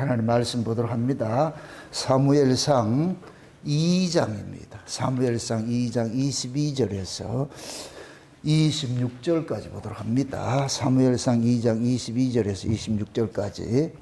하나님 말씀 보도록 합니다. 사무엘상 2장입니다. 사무엘상 2장 22절에서 26절까지 보도록 합니다. 사무엘상 2장 22절에서 26절까지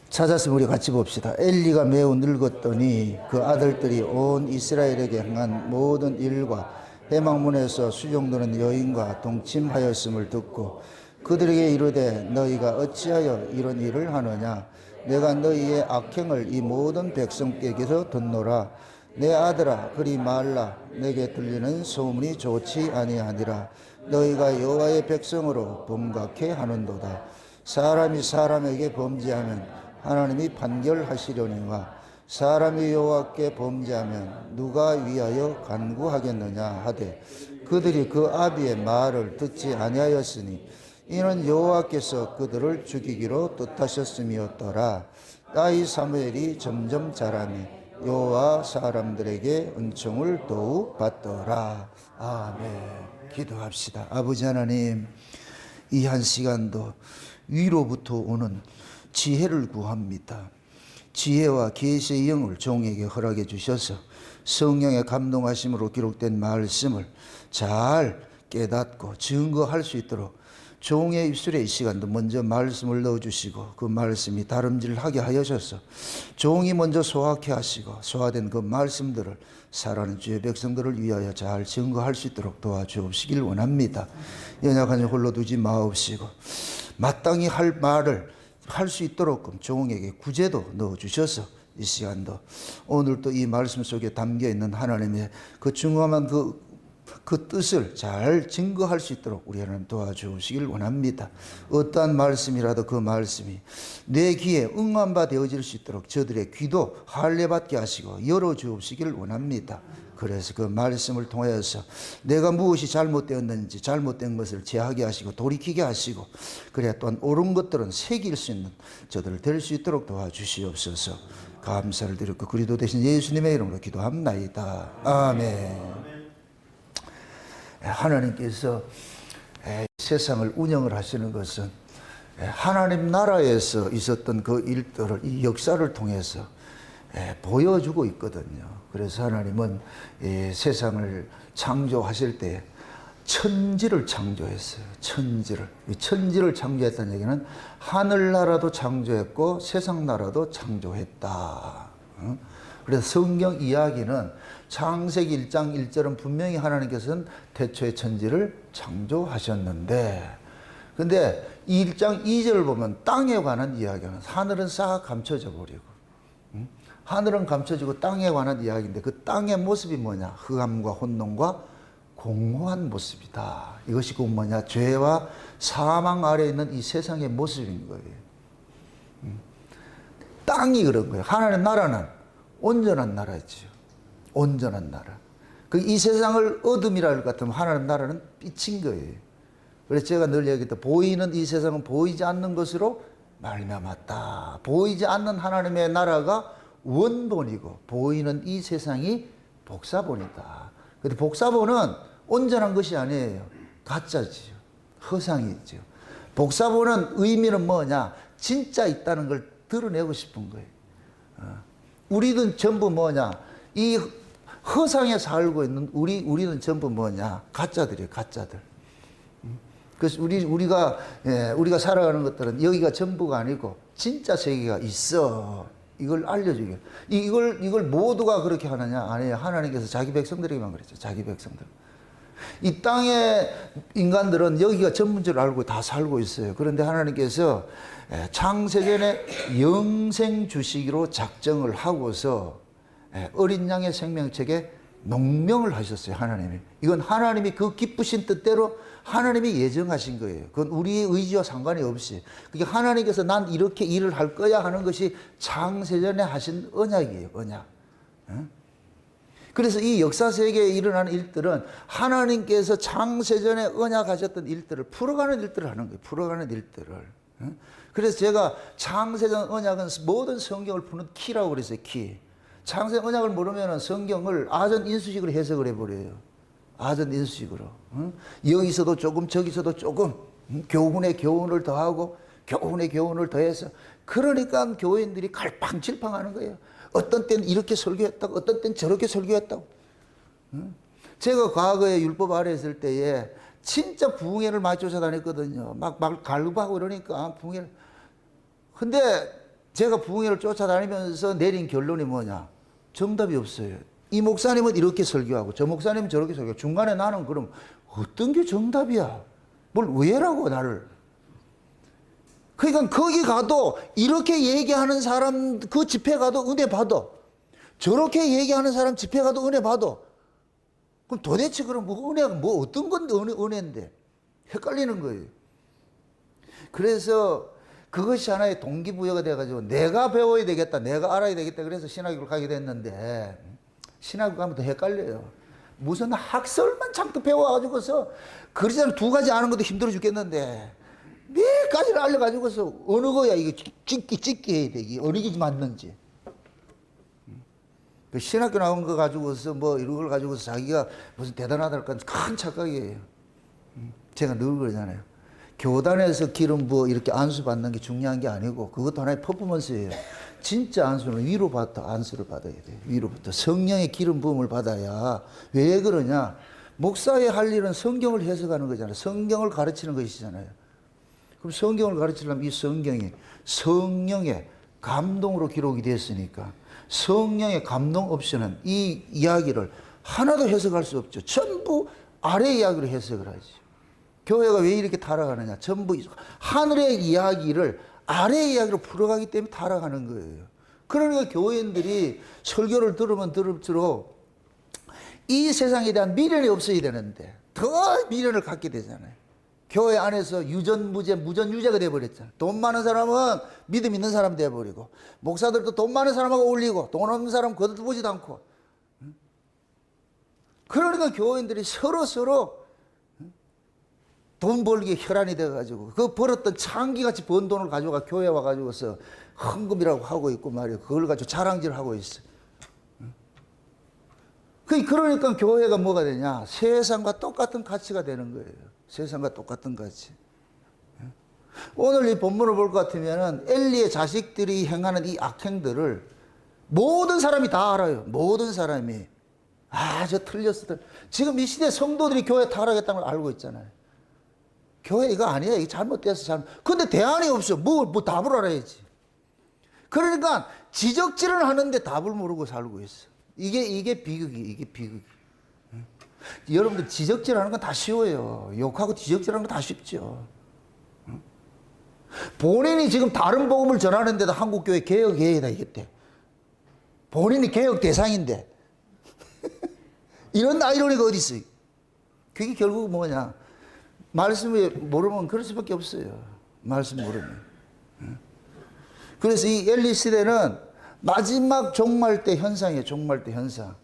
찾았으면 우리 같이 봅시다. 엘리가 매우 늙었더니 그 아들들이 온 이스라엘에게 행한 모든 일과 해망문에서 수종드는 여인과 동침하였음을 듣고 그들에게 이르되 너희가 어찌하여 이런 일을 하느냐. 내가 너희의 악행을 이 모든 백성에게서 듣노라. 내 아들아 그리 말라. 내게 들리는 소문이 좋지 아니하니라. 너희가 여호와의 백성으로 범각해 하는도다. 사람이 사람에게 범죄하면 하나님이 판결하시려니와 사람이 여호와께 범죄하면 누가 위하여 간구하겠느냐 하되 그들이 그 아비의 말을 듣지 아니하였으니 이는 여호와께서 그들을 죽이기로 뜻하셨음이었더라. 아이 사무엘이 점점 자라니 여호와 사람들에게 은총을 더욱 받더라. 아멘. 기도합시다. 아버지 하나님, 이 한 시간도 위로부터 오는 지혜를 구합니다. 지혜와 계시의 영을 종에게 허락해 주셔서 성령의 감동하심으로 기록된 말씀을 잘 깨닫고 증거할 수 있도록 종의 입술에 이 시간도 먼저 말씀을 넣어주시고 그 말씀이 다름질하게 하여셔서 종이 먼저 소화케 하시고 소화된 그 말씀들을 살아가는 주의 백성들을 위하여 잘 증거할 수 있도록 도와주옵시길 원합니다. 연약한 자 홀로 두지 마옵시고 마땅히 할 말을 할 수 있도록 종에게 구제도 넣어주셔서 이 시간도 오늘도 이 말씀 속에 담겨있는 하나님의 그 중요한 그 뜻을 잘 증거할 수 있도록 우리 하나님 도와주시길 원합니다. 어떠한 말씀이라도 그 말씀이 내 귀에 응한 바 되어질 수 있도록 저들의 귀도 할례받게 하시고 열어주옵시길 원합니다. 그래서 그 말씀을 통하여서 내가 무엇이 잘못되었는지 잘못된 것을 제하게 하시고 돌이키게 하시고 그래야 또한 옳은 것들은 새길 수 있는 저들 될 수 있도록 도와주시옵소서. 감사를 드렸고 그리스도 되신 예수님의 이름으로 기도합나이다. 아멘. 하나님께서 세상을 운영을 하시는 것은 하나님 나라에서 있었던 그 일들을 이 역사를 통해서 보여주고 있거든요. 그래서 하나님은 세상을 창조하실 때 천지를 창조했어요. 천지를 창조했다는 얘기는 하늘나라도 창조했고 세상나라도 창조했다. 그래서 성경 이야기는 창세기 1장 1절은 분명히 하나님께서는 태초에 천지를 창조하셨는데 근데 1장 2절을 보면 땅에 관한 이야기는 하늘은 싹 감춰져 버리고 하늘은 감춰지고 땅에 관한 이야기인데 그 땅의 모습이 뭐냐? 흑암과 혼돈과 공허한 모습이다. 이것이 그 뭐냐? 죄와 사망 아래에 있는 이 세상의 모습인 거예요. 땅이 그런 거예요. 하나님의 나라는 온전한 나라지요. 온전한 나라. 이 세상을 어둠이라 할 것 같으면 하나님 나라는 빛인 거예요. 그래서 제가 늘 얘기했다. 보이는 이 세상은 보이지 않는 것으로 말미암았다. 보이지 않는 하나님의 나라가 원본이고 보이는 이 세상이 복사본이다. 근데 복사본은 온전한 것이 아니에요. 가짜지요. 허상이죠. 복사본은 의미는 뭐냐? 진짜 있다는 걸 드러내고 싶은 거예요. 우리는 전부 뭐냐? 이 허상에 살고 있는 우리는 전부 뭐냐? 가짜들이에요. 가짜들. 그래서 우리가 살아가는 것들은 여기가 전부가 아니고 진짜 세계가 있어. 이걸 알려주게. 이걸 모두가 그렇게 하느냐? 아니에요. 하나님께서 자기 백성들에게만 그랬죠. 자기 백성들. 이 땅의 인간들은 여기가 전부인 줄 알고 다 살고 있어요. 그런데 하나님께서 창세전에 영생 주시기로 작정을 하고서 어린 양의 생명책에 농명을 하셨어요. 하나님이. 이건 하나님이 그 기쁘신 뜻대로 하나님이 예정하신 거예요. 그건 우리의 의지와 상관이 없이. 그러니까 하나님께서 난 이렇게 일을 할 거야 하는 것이 창세전에 하신 언약이에요. 언약. 그래서 이 역사 세계에 일어나는 일들은 하나님께서 창세전에 언약하셨던 일들을 풀어가는 일들을 하는 거예요. 풀어가는 일들을. 그래서 제가 창세전 언약은 모든 성경을 푸는 키라고 그랬어요. 키. 창세 언약을 모르면 성경을 아전 인수식으로 해석을 해버려요. 아전 인수식으로. 여기서도 조금 저기서도 조금 교훈에 교훈을 더하고 교훈에 교훈을 더해서 그러니까 교인들이 갈팡질팡하는 거예요. 어떤 때는 이렇게 설교했다고, 어떤 때는 저렇게 설교했다고. 제가 과거에 율법 아래 있을 때에 진짜 부흥회를 많이 쫓아다녔거든요. 막 갈급하고 이러니까 부흥회를. 근데 제가 부흥회를 쫓아다니면서 내린 결론이 뭐냐? 정답이 없어요. 이 목사님은 이렇게 설교하고 저 목사님은 저렇게 설교하고 중간에 나는 그럼 어떤 게 정답이야? 뭘 의외라고 나를. 그러니까 거기 가도 이렇게 얘기하는 사람 그 집회 가도 은혜 받아. 저렇게 얘기하는 사람 집회 가도 은혜 받아. 그럼 도대체 그럼 뭐 은혜가 뭐 어떤 건데 은혜인데 헷갈리는 거예요. 그래서 그것이 하나의 동기부여가 돼가지고 내가 배워야 되겠다, 내가 알아야 되겠다. 그래서 신학교를 가게 됐는데 신학교 가면 더 헷갈려요. 무슨 학설만 잔뜩 배워가지고서 그러잖아. 두 가지 아는 것도 힘들어 죽겠는데 몇 가지를 알려가지고서 어느 거야 이게 찍기 해야 되기 어느 게 맞는지. 그 신학교 나온 거 가지고서 뭐 이런 걸 가지고서 자기가 무슨 대단하다니까 큰 착각이에요. 제가 늘 그러잖아요. 교단에서 기름 부어 이렇게 안수 받는 게 중요한 게 아니고 그것도 하나의 퍼포먼스예요. 진짜 안수는 위로부터 안수를 받아야 돼요. 위로부터 성령의 기름 부음을 받아야. 왜 그러냐? 목사의 할 일은 성경을 해석하는 거잖아요. 성경을 가르치는 것이잖아요. 그럼 성경을 가르치려면 이 성경이 성령의 감동으로 기록이 됐으니까 성령의 감동 없이는 이 이야기를 하나도 해석할 수 없죠. 전부 아래 이야기로 해석을 하죠. 교회가 왜 이렇게 타락하느냐? 전부 하늘의 이야기를 아래 이야기로 풀어가기 때문에 타락하는 거예요. 그러니까 교인들이 설교를 들으면 들을수록 이 세상에 대한 미련이 없어야 되는데 더 미련을 갖게 되잖아요. 교회 안에서 유전무죄, 무전유죄가 돼버렸잖아요. 돈 많은 사람은 믿음 있는 사람 돼버리고 목사들도 돈 많은 사람하고 어울리고 돈 없는 사람 거들보지도 않고. 그러니까 교인들이 서로 돈 벌기에 혈안이 돼가지고 그 벌었던 창기같이 번 돈을 가져가 교회 와가지고서 헌금이라고 하고 있고 말이에요. 그걸 가지고 자랑질을 하고 있어. 그러니까 교회가 뭐가 되냐? 세상과 똑같은 가치가 되는 거예요. 세상과 똑같은 가치. 오늘 이 본문을 볼 것 같으면은 엘리의 자식들이 행하는 이 악행들을 모든 사람이 다 알아요. 모든 사람이. 아, 저 틀렸어. 지금 이 시대 성도들이 교회 타락했다는 걸 알고 있잖아요. 교회 이거 아니야. 이게 잘못됐어. 근데 대안이 없어. 뭐 답을 알아야지. 그러니까 지적질을 하는데 답을 모르고 살고 있어. 이게 비극이. 여러분들 지적질 하는 건 다 쉬워요. 욕하고 지적질 하는 건 다 쉽죠. 본인이 지금 다른 복음을 전하는데도 한국교회 개혁해야 되겠대. 본인이 개혁 대상인데. 이런 아이러니가 어디 있어요? 그게 결국 뭐냐? 말씀을 모르면 그럴 수밖에 없어요. 말씀 모르면. 그래서 이 엘리 시대는 마지막 종말 때 현상이에요. 종말 때 현상.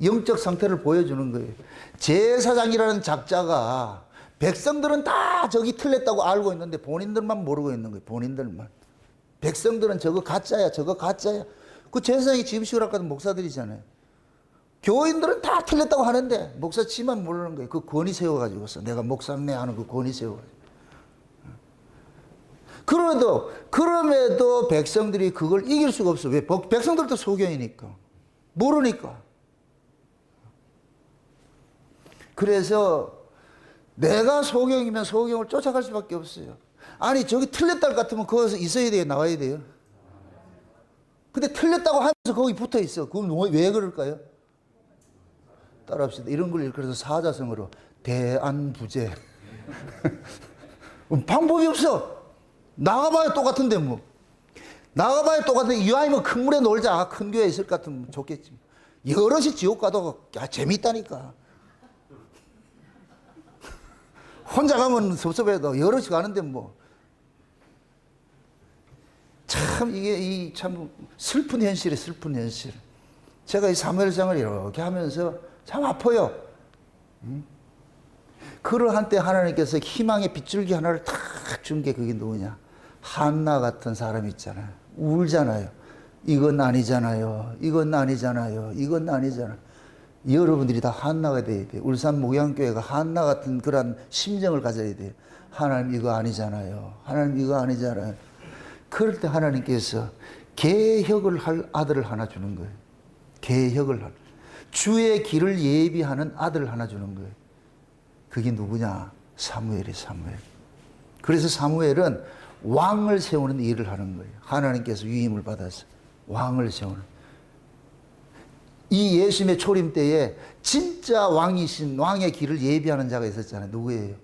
영적 상태를 보여주는 거예요. 제사장이라는 작자가 백성들은 다 저기 틀렸다고 알고 있는데 본인들만 모르고 있는 거예요. 본인들만. 백성들은 저거 가짜야. 그 제사장이 지음식을 아까도 목사들이잖아요. 교인들은 다 틀렸다고 하는데 목사 치만 모르는 거예요. 그 권위 세워가지고서 내가 목사네 하는 그 권위 세워가지고. 그럼에도 백성들이 그걸 이길 수가 없어. 왜? 백성들도 소경이니까. 모르니까. 그래서 내가 소경이면 소경을 쫓아갈 수밖에 없어요. 아니 저기 틀렸다 같으면 거기서 있어야 돼요? 나와야 돼요? 근데 틀렸다고 하면서 거기 붙어 있어. 그럼 왜 그럴까요? 따라합시다. 이런 걸 그래서 사자성어로 대안부재. 방법이 없어. 나가봐야 똑같은데 뭐. 나가봐야 똑같은데 이왕이면 큰 물에 놀자. 큰 교회에 있을 것 같으면 좋겠지. 여럿이 지옥 가도 재미있다니까. 혼자 가면 섭섭해도 여럿이 가는데 뭐. 참 이게 참 슬픈 현실이에요. 슬픈 현실. 제가 이 사무엘상을 이렇게 하면서 참 아파요. 그러한 때 하나님께서 희망의 빗줄기 하나를 탁 준 게 그게 누구냐? 한나 같은 사람이 있잖아요. 울잖아요. 이건 아니잖아요. 이건 아니잖아요. 이건 아니잖아요. 여러분들이 다 한나가 돼야 돼요. 울산 목양교회가 한나 같은 그런 심정을 가져야 돼요. 하나님 이거 아니잖아요. 하나님 이거 아니잖아요. 그럴 때 하나님께서 개혁을 할 아들을 하나 주는 거예요. 개혁을 할. 주의 길을 예비하는 아들을 하나 주는 거예요. 그게 누구냐? 사무엘이에요, 사무엘. 그래서 사무엘은 왕을 세우는 일을 하는 거예요. 하나님께서 위임을 받아서 왕을 세우는. 이 예수님의 초림 때에 진짜 왕이신 왕의 길을 예비하는 자가 있었잖아요. 누구예요?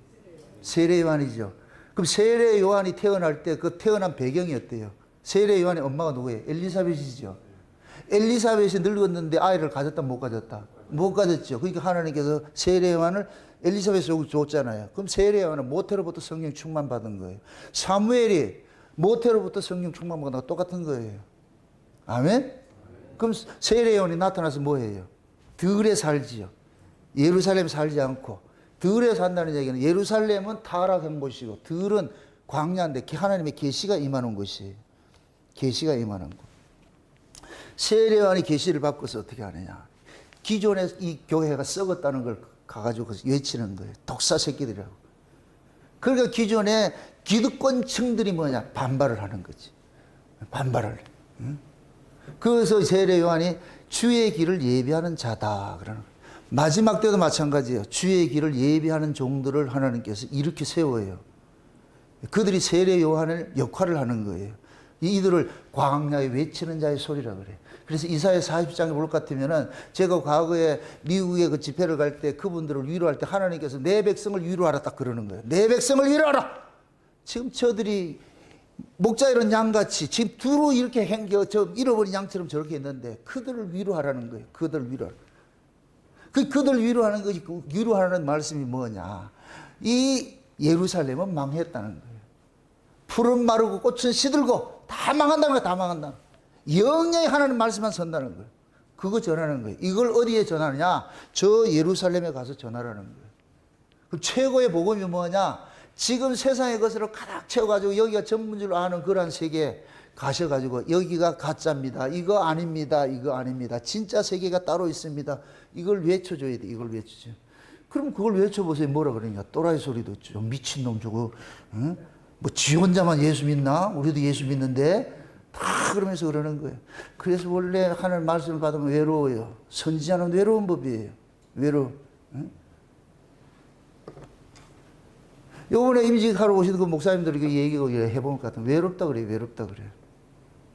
세례 요한이죠. 그럼 세례 요한이 태어날 때 그 태어난 배경이 어때요? 세례 요한의 엄마가 누구예요? 엘리사벳이죠. 엘리사벳이 늙었는데 아이를 가졌다 못 가졌다? 못 가졌죠. 그러니까 하나님께서 세례 요한을 엘리사벳을 줬잖아요. 그럼 세례 요한은 모태로부터 성령 충만 받은 거예요. 사무엘이 모태로부터 성령 충만 받은 거 똑같은 거예요. 아멘? 그럼 세례 요한이 나타나서 뭐 해요? 들에 살지요. 예루살렘 살지 않고 들에 산다는 얘기는 예루살렘은 타락한 곳이고 들은 광야인데 하나님의 계시가 임하는 곳이에요. 계시가 임하는 곳. 세례 요한이 계시를 받고서 어떻게 하느냐? 기존에 이 교회가 썩었다는 걸 가가지고 외치는 거예요. 독사 새끼들이라고. 그러니까 기존에 기득권층들이 뭐냐? 반발을 하는 거지. 반발을. 응? 그래서 세례 요한이 주의 길을 예비하는 자다 그러는 거예요. 마지막 때도 마찬가지예요. 주의 길을 예비하는 종들을 하나님께서 이렇게 세워요. 그들이 세례 요한의 역할을 하는 거예요. 이들을 광야에 외치는 자의 소리라 그래요. 그래서 이사야 40장에 볼 것 같으면은 제가 과거에 미국에 그 집회를 갈 때 그분들을 위로할 때 하나님께서 내 백성을 위로하라 딱 그러는 거예요. 내 백성을 위로하라. 지금 저들이 목자 이런 양같이 지금 두루 이렇게 저 잃어버린 양처럼 저렇게 있는데 그들을 위로하라는 거예요. 그들을 위로하라. 그들 위로하는 것이 위로하는 말씀이 뭐냐? 이 예루살렘은 망했다는 거예요. 풀은 마르고 꽃은 시들고 다 망한다는 거예요. 다 망한다. 영영이 하나님 말씀만 선다는 거예요. 그거 전하는 거예요. 이걸 어디에 전하느냐? 저 예루살렘에 가서 전하라는 거예요. 그럼 최고의 복음이 뭐냐? 지금 세상의 것으로 가득 채워가지고 여기가 전문줄로 아는 그런 세계에 가셔가지고 여기가 가짜입니다. 이거 아닙니다. 이거 아닙니다. 진짜 세계가 따로 있습니다. 이걸 외쳐줘야 돼. 이걸 외쳐줘. 그럼 그걸 외쳐보세요. 뭐라 그러냐? 또라이 소리도 있죠. 미친놈 저거. 응? 뭐 지 혼자만 예수 믿나? 우리도 예수 믿는데? 다 그러면서 그러는 거예요. 그래서 원래 하나님 말씀을 받으면 외로워요. 선지자는 외로운 법이에요. 외로워. 응? 요번에 임직하러 오신 그 목사님들이 그 얘기고 해본 것 같은 외롭다 그래요. 외롭다 그래요.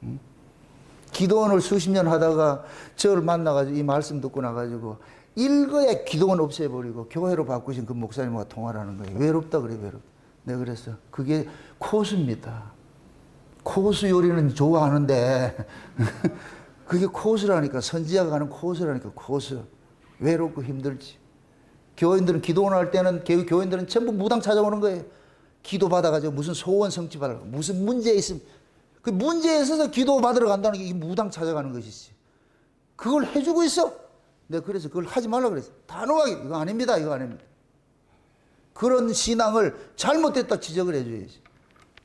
응? 기도원을 수십 년 하다가 저를 만나가지고 이 말씀 듣고 나가지고 일거에 기도원 없애버리고 교회로 바꾸신 그 목사님과 통화를 하는 거예요. 외롭다 그래요. 외롭다. 내가 그랬어. 그게 코스입니다. 코스 요리는 좋아하는데 그게 코스라니까. 선지자가 가는 코스라니까. 코스. 외롭고 힘들지. 교인들은 기도원 할 때는 교인들은 전부 무당 찾아오는 거예요. 기도 받아가지고 무슨 소원 성취 받으라고. 무슨 문제 있으면 그 문제에 있어서 기도 받으러 간다는 게 무당 찾아가는 것이지. 그걸 해주고 있어. 내가 그래서 그걸 하지 말라 그랬어. 단호하게 이거 아닙니다. 이거 아닙니다. 그런 신앙을 잘못됐다 지적을 해줘야지.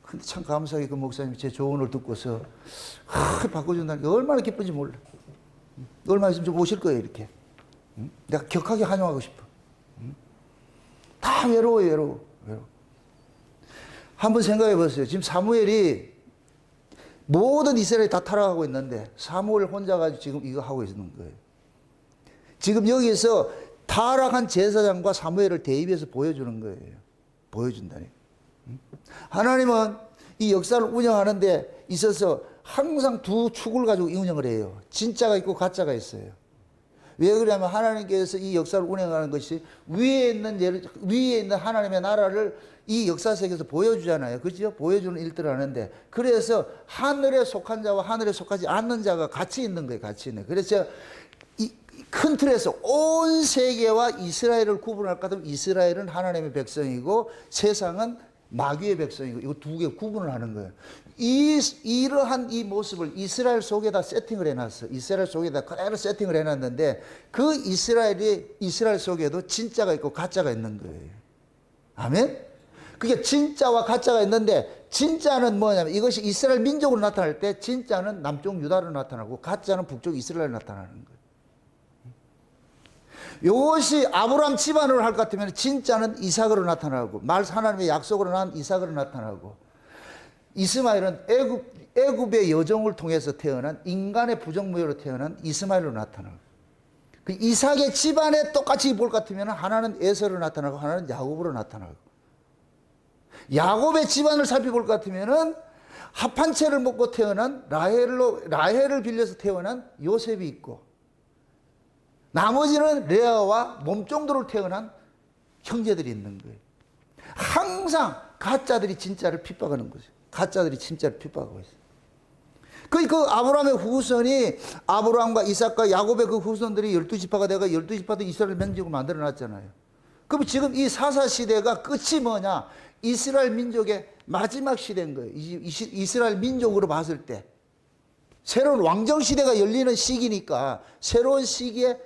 근데 참 감사하게 그 목사님이 제 조언을 듣고서 바꿔준다는 게 얼마나 기쁜지 몰라. 얼마 있으면 좀 오실 거예요 이렇게. 내가 격하게 환영하고 싶어. 다 외로워요. 외로워. 한번 생각해 보세요. 지금 사무엘이 모든 이스라엘이 다 타락하고 있는데 사무엘 혼자 가지고 지금 이거 하고 있는 거예요. 지금 여기서 타락한 제사장과 사무엘을 대입해서 보여주는 거예요. 보여준다니. 하나님은 이 역사를 운영하는 데 있어서 항상 두 축을 가지고 운영을 해요. 진짜가 있고 가짜가 있어요. 왜 그러냐면 하나님께서 이 역사를 운영하는 것이 위에 있는 하나님의 나라를 이 역사 세계에서 보여주잖아요. 그렇죠? 보여주는 일들을 하는데 그래서 하늘에 속한 자와 하늘에 속하지 않는 자가 같이 있는 거예요. 같이 있는 거예요. 그래서 이 큰 틀에서 온 세계와 이스라엘을 구분할 것 같으면 이스라엘은 하나님의 백성이고 세상은 마귀의 백성이고 이거 두 개 구분을 하는 거예요. 이러한 이 모습을 이스라엘 속에다 세팅을 해놨어. 이스라엘 속에다 그대로 세팅을 해놨는데 그 이스라엘 속에도 진짜가 있고 가짜가 있는 거예요. 아멘? 그게 진짜와 가짜가 있는데 진짜는 뭐냐면 이것이 이스라엘 민족으로 나타날 때 진짜는 남쪽 유다로 나타나고 가짜는 북쪽 이스라엘로 나타나는 거예요. 이것이 아브라함 집안으로 할 것 같으면 진짜는 이삭으로 나타나고 하나님의 약속으로 난 이삭으로 나타나고 이스마엘은 애굽의 여종을 통해서 태어난 인간의 부정무예로 태어난 이스마엘로 나타나고, 그 이삭의 집안에 똑같이 볼 것 같으면 하나는 에서로 나타나고 하나는 야곱으로 나타나고, 야곱의 집안을 살펴볼 것 같으면은 합한채를 먹고 태어난 라헬을 빌려서 태어난 요셉이 있고, 나머지는 레아와 몸종도로 태어난 형제들이 있는 거예요. 항상 가짜들이 진짜를 핍박하는 거죠. 가짜들이 진짜를 핍박하고 있어요. 그 아브라함의 후손이 아브라함과 이삭과 야곱의 그 후손들이 12지파가 되고 12지파도 이스라엘 민족을 만들어 놨잖아요. 그럼 지금 이 사사 시대가 끝이 뭐냐? 이스라엘 민족의 마지막 시대인 거예요. 이스라엘 민족으로 봤을 때 새로운 왕정 시대가 열리는 시기니까 새로운 시기에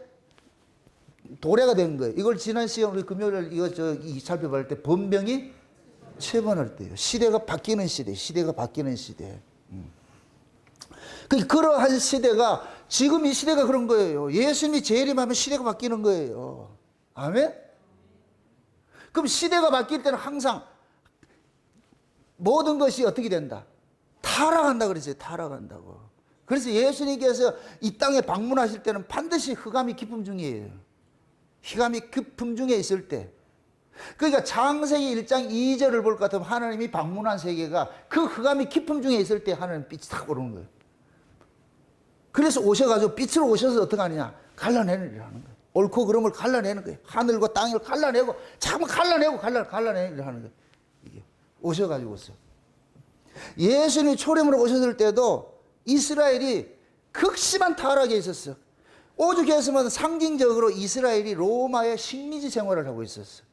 도래가 된 거예요. 이걸 지난 시간 우리 금요일 이거 살펴볼 때 번병이 체번할 때예요. 시대가 바뀌는 시대, 시대가 바뀌는 시대. 그러한 시대가 지금 이 시대가 그런 거예요. 예수님이 재림하면 시대가 바뀌는 거예요. 아멘? 그럼 시대가 바뀔 때는 항상 모든 것이 어떻게 된다? 타락한다 그랬어요. 타락한다고. 그래서 예수님께서 이 땅에 방문하실 때는 반드시 흑암이 깊음 중이에요. 흑암이 깊음 중에 있을 때. 그러니까 창세기 1장 2절을 볼 것 같으면 하나님이 방문한 세계가 그 흑암이 깊음 중에 있을 때 하나님 빛이 탁 오르는 거예요. 그래서 오셔가지고 빛으로 오셔서 어떻게 하느냐? 갈라내는 일을 하는 거예요. 옳고 그름을 갈라내는 거예요. 하늘과 땅을 갈라내고, 잠깐 갈라내는 일을 하는 거예요. 이게 오셔가지고서. 예수님이 초림으로 오셨을 때도 이스라엘이 극심한 타락에 있었어요. 오죽했으면 상징적으로 이스라엘이 로마의 식민지 생활을 하고 있었어요.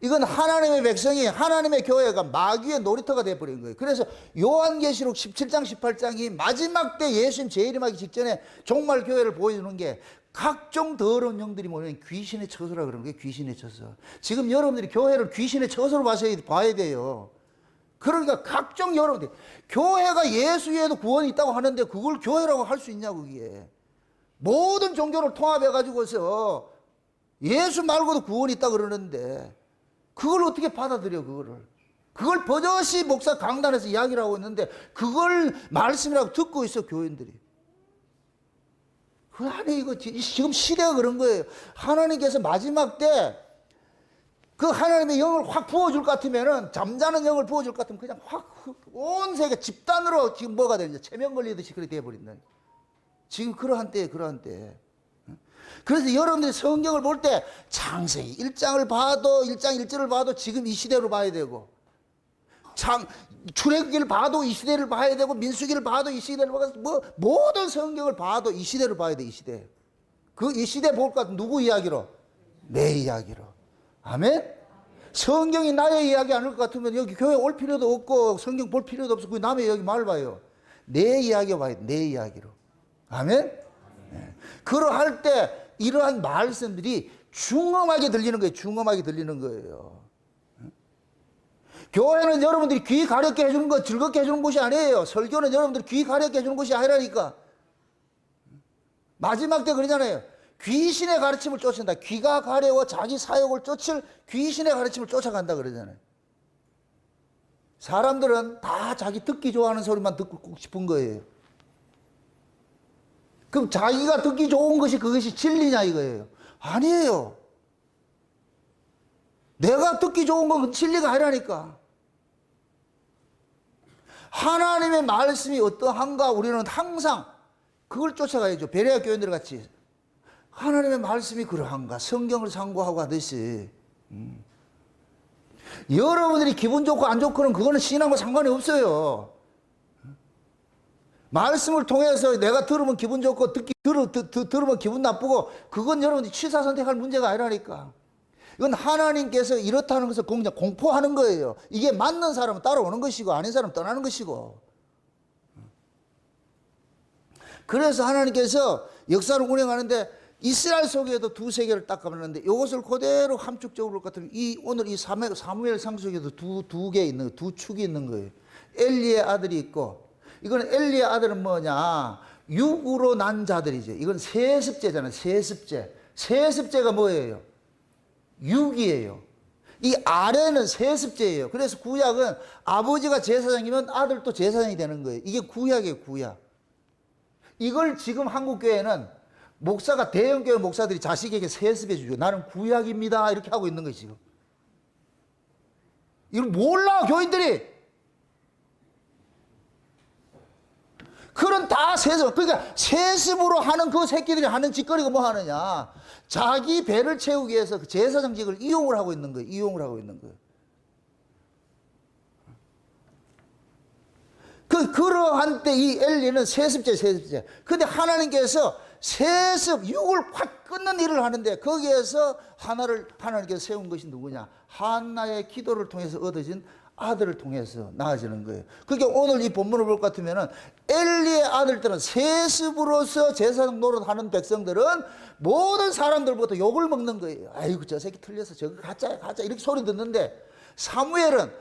이건 하나님의 백성이, 하나님의 교회가 마귀의 놀이터가 되어버린 거예요. 그래서 요한계시록 17장 18장이 마지막 때 예수님 재림하기 직전에 종말 교회를 보여주는 게 각종 더러운 영들이 모이는 귀신의 처소라 그러는 거예요. 귀신의 처소. 지금 여러분들이 교회를 귀신의 처소로 봐야 돼요. 그러니까 각종 여러분들, 교회가 예수 외에도 구원이 있다고 하는데 그걸 교회라고 할 수 있냐고. 그게 모든 종교를 통합해가지고서 예수 말고도 구원이 있다 그러는데 그걸 어떻게 받아들여. 그걸 버젓이 목사 강단에서 이야기를 하고 있는데 그걸 말씀이라고 듣고 있어 교인들이. 아니 이거 지금 시대가 그런 거예요. 하나님께서 마지막 때 그 하나님의 영을 확 부어줄 것 같으면은, 잠자는 영을 부어줄 것 같으면 그냥 확 온 세계 집단으로 지금 뭐가 되는지 체면 걸리듯이 그렇게 돼버린다. 지금 그러한 때에. 그래서 여러분들이 성경을 볼 때 창세기 1장을 봐도 1장 1절을 봐도 지금 이 시대로 봐야 되고, 출애굽기를 봐도 이 시대를 봐야 되고, 민수기를 봐도 이 시대를 봐야 되고, 모든 성경을 봐도 이 시대를 봐야 돼. 이 시대. 이 시대 볼 것 같은 누구 이야기로? 내 이야기로. 아멘? 성경이 나의 이야기 아닐 것 같으면 여기 교회 올 필요도 없고 성경 볼 필요도 없어. 그 남의 이야기 말 봐요. 내 이야기 봐야 돼. 내 이야기로. 아멘? 네. 그러할 때 이러한 말씀들이 중엄하게 들리는 거예요. 중엄하게 들리는 거예요. 교회는 여러분들이 귀 가렵게 해주는 거, 즐겁게 해주는 곳이 아니에요. 설교는 여러분들이 귀 가렵게 해주는 곳이 아니라니까. 마지막 때 그러잖아요. 귀신의 가르침을 쫓는다. 귀가 가려워 자기 사욕을 쫓을 귀신의 가르침을 쫓아간다 그러잖아요. 사람들은 다 자기 듣기 좋아하는 소리만 듣고 싶은 거예요. 그럼 자기가 듣기 좋은 것이 그것이 진리냐 이거예요. 아니에요. 내가 듣기 좋은 건 진리가 아니라니까. 하나님의 말씀이 어떠한가 우리는 항상 그걸 쫓아가야죠. 베레아 교인들 같이 하나님의 말씀이 그러한가 성경을 상고하고 하듯이. 여러분들이 기분 좋고 안 좋고는 그거는 신앙과 상관이 없어요. 말씀을 통해서 내가 들으면 기분 좋고 들으면 기분 나쁘고 그건 여러분들이 취사 선택할 문제가 아니라니까. 이건 하나님께서 이렇다는 것을 그냥 공포하는 거예요. 이게 맞는 사람은 따라오는 것이고 아닌 사람은 떠나는 것이고. 그래서 하나님께서 역사를 운영하는데 이스라엘 속에도 두 세계를 딱 가봤는데 이것을 그대로 함축적으로 같은 오늘 이 사무엘상 속에도 두 개 있는 거예요. 두 축이 있는 거예요. 엘리의 아들이 있고, 이거는 엘리의 아들은 뭐냐? 육으로 난 자들이죠. 이건 세습제잖아요. 세습제. 세습제가 뭐예요? 육이에요. 이 아래는 세습제예요. 그래서 구약은 아버지가 제사장이면 아들도 제사장이 되는 거예요. 이게 구약이에요, 구약. 이걸 지금 한국교회는 목사가, 대형교회 목사들이 자식에게 세습해 주죠. 나는 구약입니다. 이렇게 하고 있는 거예요, 지금. 이걸 몰라, 교인들이. 그런 다 세습. 그러니까 세습으로 하는 그 새끼들이 하는 짓거리가 뭐 하느냐. 자기 배를 채우기 위해서 그 제사장직을 이용을 하고 있는 거예요. 이용을 하고 있는 거예요. 그러한 때 이 엘리는 세습제, 세습제. 근데 하나님께서 세습, 육을 확 끊는 일을 하는데 거기에서 하나님께서 세운 것이 누구냐? 한나의 기도를 통해서 얻어진 아들을 통해서 나아지는 거예요. 그러니까 오늘 이 본문을 볼 것 같으면은 엘리의 아들들은 세습으로서 제사장 노릇하는 백성들은 모든 사람들부터 욕을 먹는 거예요. 아이고 저 새끼 틀려서 저거 가짜야 가짜 이렇게 소리 듣는데 사무엘은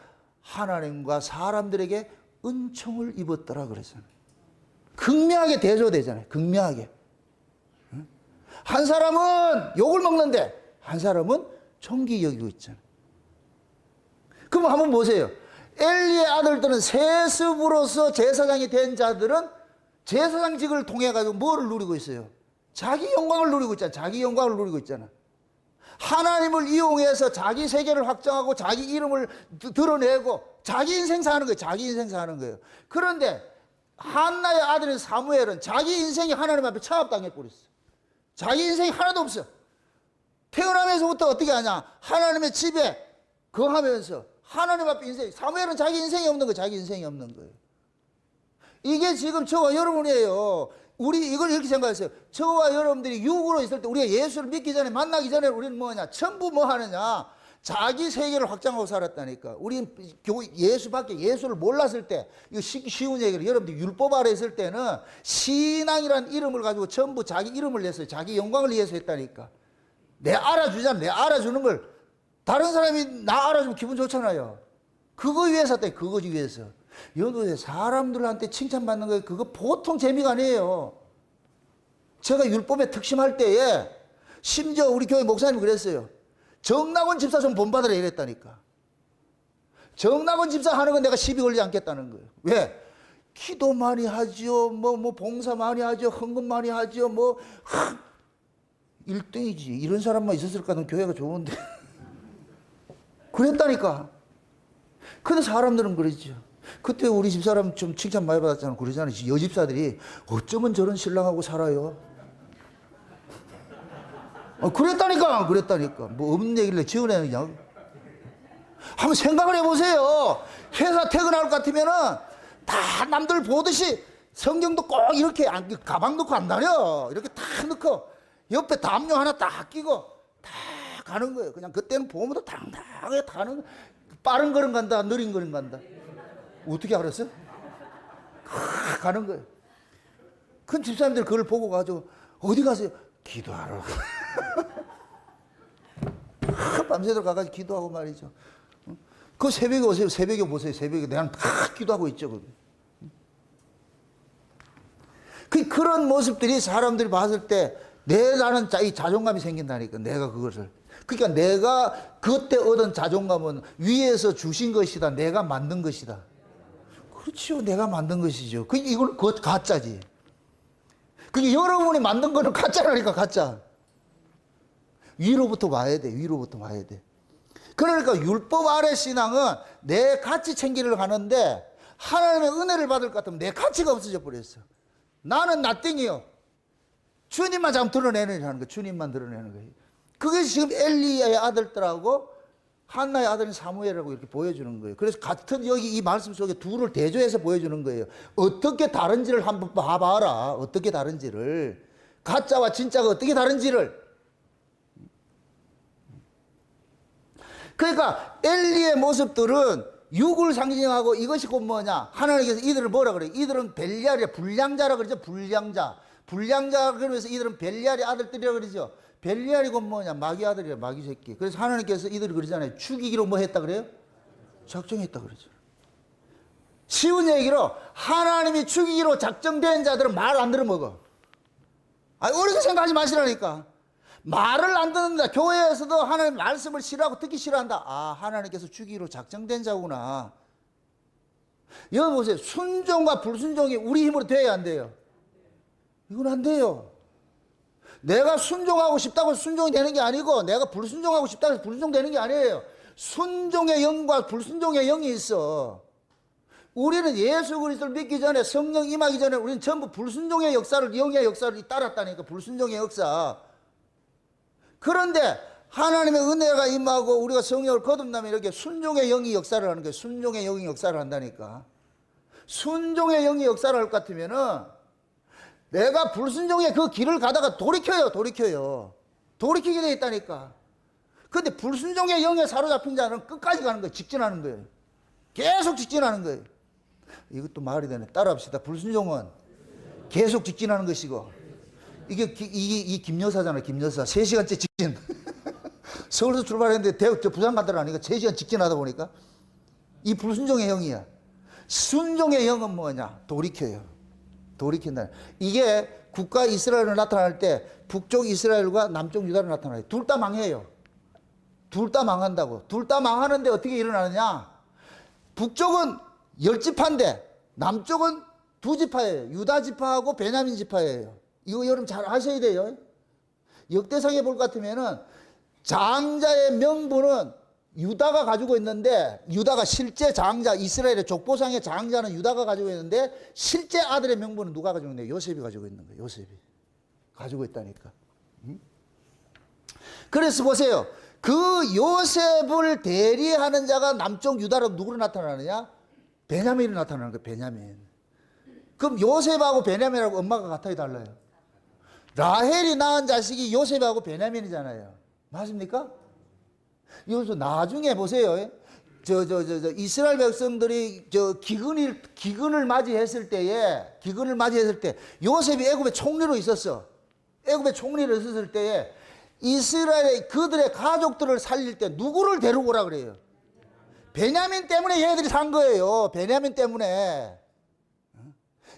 하나님과 사람들에게 은총을 입었더라 그러잖아요. 극명하게 대조되잖아요. 극명하게. 한 사람은 욕을 먹는데 한 사람은 존귀 여기고 있잖아요. 그럼 한번 보세요. 엘리의 아들들은 세습으로서 제사장이 된 자들은 제사장직을 통해 가지고 뭐를 누리고 있어요? 자기 영광을 누리고 있잖아. 자기 영광을 누리고 있잖아. 하나님을 이용해서 자기 세계를 확장하고 자기 이름을 드러내고 자기 인생 사는 거예요. 자기 인생 사는 거예요. 그런데 한나의 아들인 사무엘은 자기 인생이 하나님 앞에 차압당해 버렸어. 자기 인생이 하나도 없어. 태어나면서부터 어떻게 하냐? 하나님의 집에 거하면서 하나님 앞에 인생, 사무엘은 자기 인생이 없는 거예요. 자기 인생이 없는 거예요. 이게 지금 저와 여러분이에요. 우리 이걸 이렇게 생각했어요. 저와 여러분들이 육으로 있을 때 우리가 예수를 믿기 전에 만나기 전에 우리는 뭐냐? 전부 뭐 하느냐? 자기 세계를 확장하고 살았다니까. 우리 예수밖에 예수를 몰랐을 때, 이거 쉬운 얘기를 여러분들 율법 아래 있을 때는 신앙이라는 이름을 가지고 전부 자기 이름을 냈어요. 자기 영광을 위해서 했다니까. 내 알아주잖아. 내 알아주는 걸 다른 사람이 나 알아주면 기분 좋잖아요. 그거 위해서 했다. 그거 위해서. 여러분 사람들한테 칭찬받는 거 그거 보통 재미가 아니에요. 제가 율법에 특심할 때에 심지어 우리 교회 목사님이 그랬어요. 정낙원 집사 좀 본받으라 이랬다니까. 정낙원 집사 하는 건 내가 시비 걸리지 않겠다는 거예요. 왜? 기도 많이 하죠. 뭐 봉사 많이 하죠. 헌금 많이 하죠. 1등이지. 이런 사람만 있었을까 하면 교회가 좋은데. 그랬다니까. 근데 사람들은 그러죠. 그때 우리 집사람 좀 칭찬 많이 받았잖아. 그러잖아요. 여집사들이 어쩌면 저런 신랑하고 살아요. 그랬다니까. 뭐 없는 얘기를 지어내느냐. 한번 생각을 해보세요. 회사 퇴근할 것 같으면은 다 남들 보듯이 성경도 꼭 이렇게 가방 넣고 안 다녀. 이렇게 다 넣고 옆에 담요 하나 딱 끼고 다 가는 거예요. 그냥 그때는 보면도 당당하게 가는, 빠른 걸음 간다, 느린 걸음 간다. 어떻게 알았어? 가는 거예요. 그 집사님들 그걸 보고 가지고 어디 가세요? 기도하러. 밤새도록 가가지고 기도하고 말이죠. 그 새벽에 오세요. 새벽에 보세요. 새벽에 내가 다 기도하고 있죠. 그런 모습들이 사람들이 봤을 때 나는 이 자존감이 생긴다니까. 내가 그것을. 그러니까 내가 그때 얻은 자존감은 위에서 주신 것이다. 내가 만든 것이다. 그렇죠. 내가 만든 것이죠. 이건 가짜지. 그게 여러분이 만든 거는 가짜라니까, 가짜. 위로부터 와야 돼. 위로부터 와야 돼. 그러니까 율법 아래 신앙은 내 가치 챙기려고 하는데 하나님의 은혜를 받을 것 같으면 내 가치가 없어져 버렸어. 나는 나땡이요. 주님만 잘 드러내는 거예요. 주님만 드러내는 거예요. 그게 지금 엘리야의 아들들하고 한나의 아들인 사무엘이라고 이렇게 보여주는 거예요. 그래서 같은 여기 이 말씀 속에 둘을 대조해서 보여주는 거예요. 어떻게 다른지를 한번 봐봐라. 어떻게 다른지를. 가짜와 진짜가 어떻게 다른지를. 그러니까 엘리의 모습들은 육을 상징하고 이것이 곧 뭐냐. 하나님께서 이들을 뭐라 그래요? 이들은 벨리알이야. 불량자라 그러죠. 불량자. 불량자 그러면서 이들은 벨리알의 아들들이라 그러죠. 벨리알이 곧 뭐냐? 마귀 아들이야. 마귀 새끼. 그래서 하나님께서 이들을 그러잖아요. 죽이기로 뭐 했다 그래요? 작정했다 그러죠. 쉬운 얘기로 하나님이 죽이기로 작정된 자들은 말 안 들어먹어. 어렵게 생각하지 마시라니까. 말을 안 듣는다. 교회에서도 하나님 말씀을 싫어하고 듣기 싫어한다. 아, 하나님께서 주기로 작정된 자구나. 여기 보세요. 순종과 불순종이 우리 힘으로 돼야 안 돼요? 이건 안 돼요. 내가 순종하고 싶다고 순종이 되는 게 아니고 내가 불순종하고 싶다고 해서 불순종되는 게 아니에요. 순종의 영과 불순종의 영이 있어. 우리는 예수 그리스도를 믿기 전에, 성령 임하기 전에 우리는 전부 불순종의 역사를, 영의 역사를 따랐다니까. 불순종의 역사. 그런데 하나님의 은혜가 임하고 우리가 성령을 거듭나면 이렇게 순종의 영이 역사를 하는 거예요. 순종의 영이 역사를 한다니까. 순종의 영이 역사를 할 것 같으면은 내가 불순종의 그 길을 가다가 돌이켜요. 돌이키게 돼 있다니까. 근데 불순종의 영에 사로잡힌 자는 끝까지 가는 거예요. 직진하는 거예요. 계속 직진하는 거예요. 이것도 말이 되네. 따라합시다. 불순종은 계속 직진하는 것이고, 이 김여사잖아. 김여사 3시간째 직진. 서울에서 출발했는데 저 부산 가더라니까 3시간 직진하다 보니까 이 불순종의 영이야. 순종의 영은 뭐냐? 돌이켜요. 돌이킨다. 이게 국가 이스라엘로 나타날 때 북쪽 이스라엘과 남쪽 유다로 나타나요. 둘 다 망해요. 둘 다 망한다고. 둘 다 망하는데 어떻게 일어나느냐? 북쪽은 10지파인데 남쪽은 2지파예요. 유다 지파하고 베냐민 지파예요. 이거 여러분 잘 아셔야 돼요. 역대상에 볼 것 같으면은 장자의 명분은 유다가 가지고 있는데, 유다가 실제 장자, 이스라엘의 족보상의 장자는 유다가 가지고 있는데 실제 아들의 명분은 누가 가지고 있는데? 요셉이 가지고 있는 거예요. 요셉이 가지고 있다니까. 그래서 보세요. 그 요셉을 대리하는 자가 남쪽 유다로 누구로 나타나느냐? 베냐민으로 나타나는 거예요. 베냐민. 그럼 요셉하고 베냐민하고 엄마가 같아요, 달라요? 라헬이 낳은 자식이 요셉하고 베냐민이잖아요. 맞습니까? 이것도 나중에 보세요. 이스라엘 백성들이 기근을 맞이했을 때에, 요셉이 애굽의 총리로 있었어. 애굽의 총리로 있었을 때에 이스라엘의 그들의 가족들을 살릴 때 누구를 데리고 오라 그래요? 베냐민 때문에 얘들이 산 거예요. 베냐민 때문에.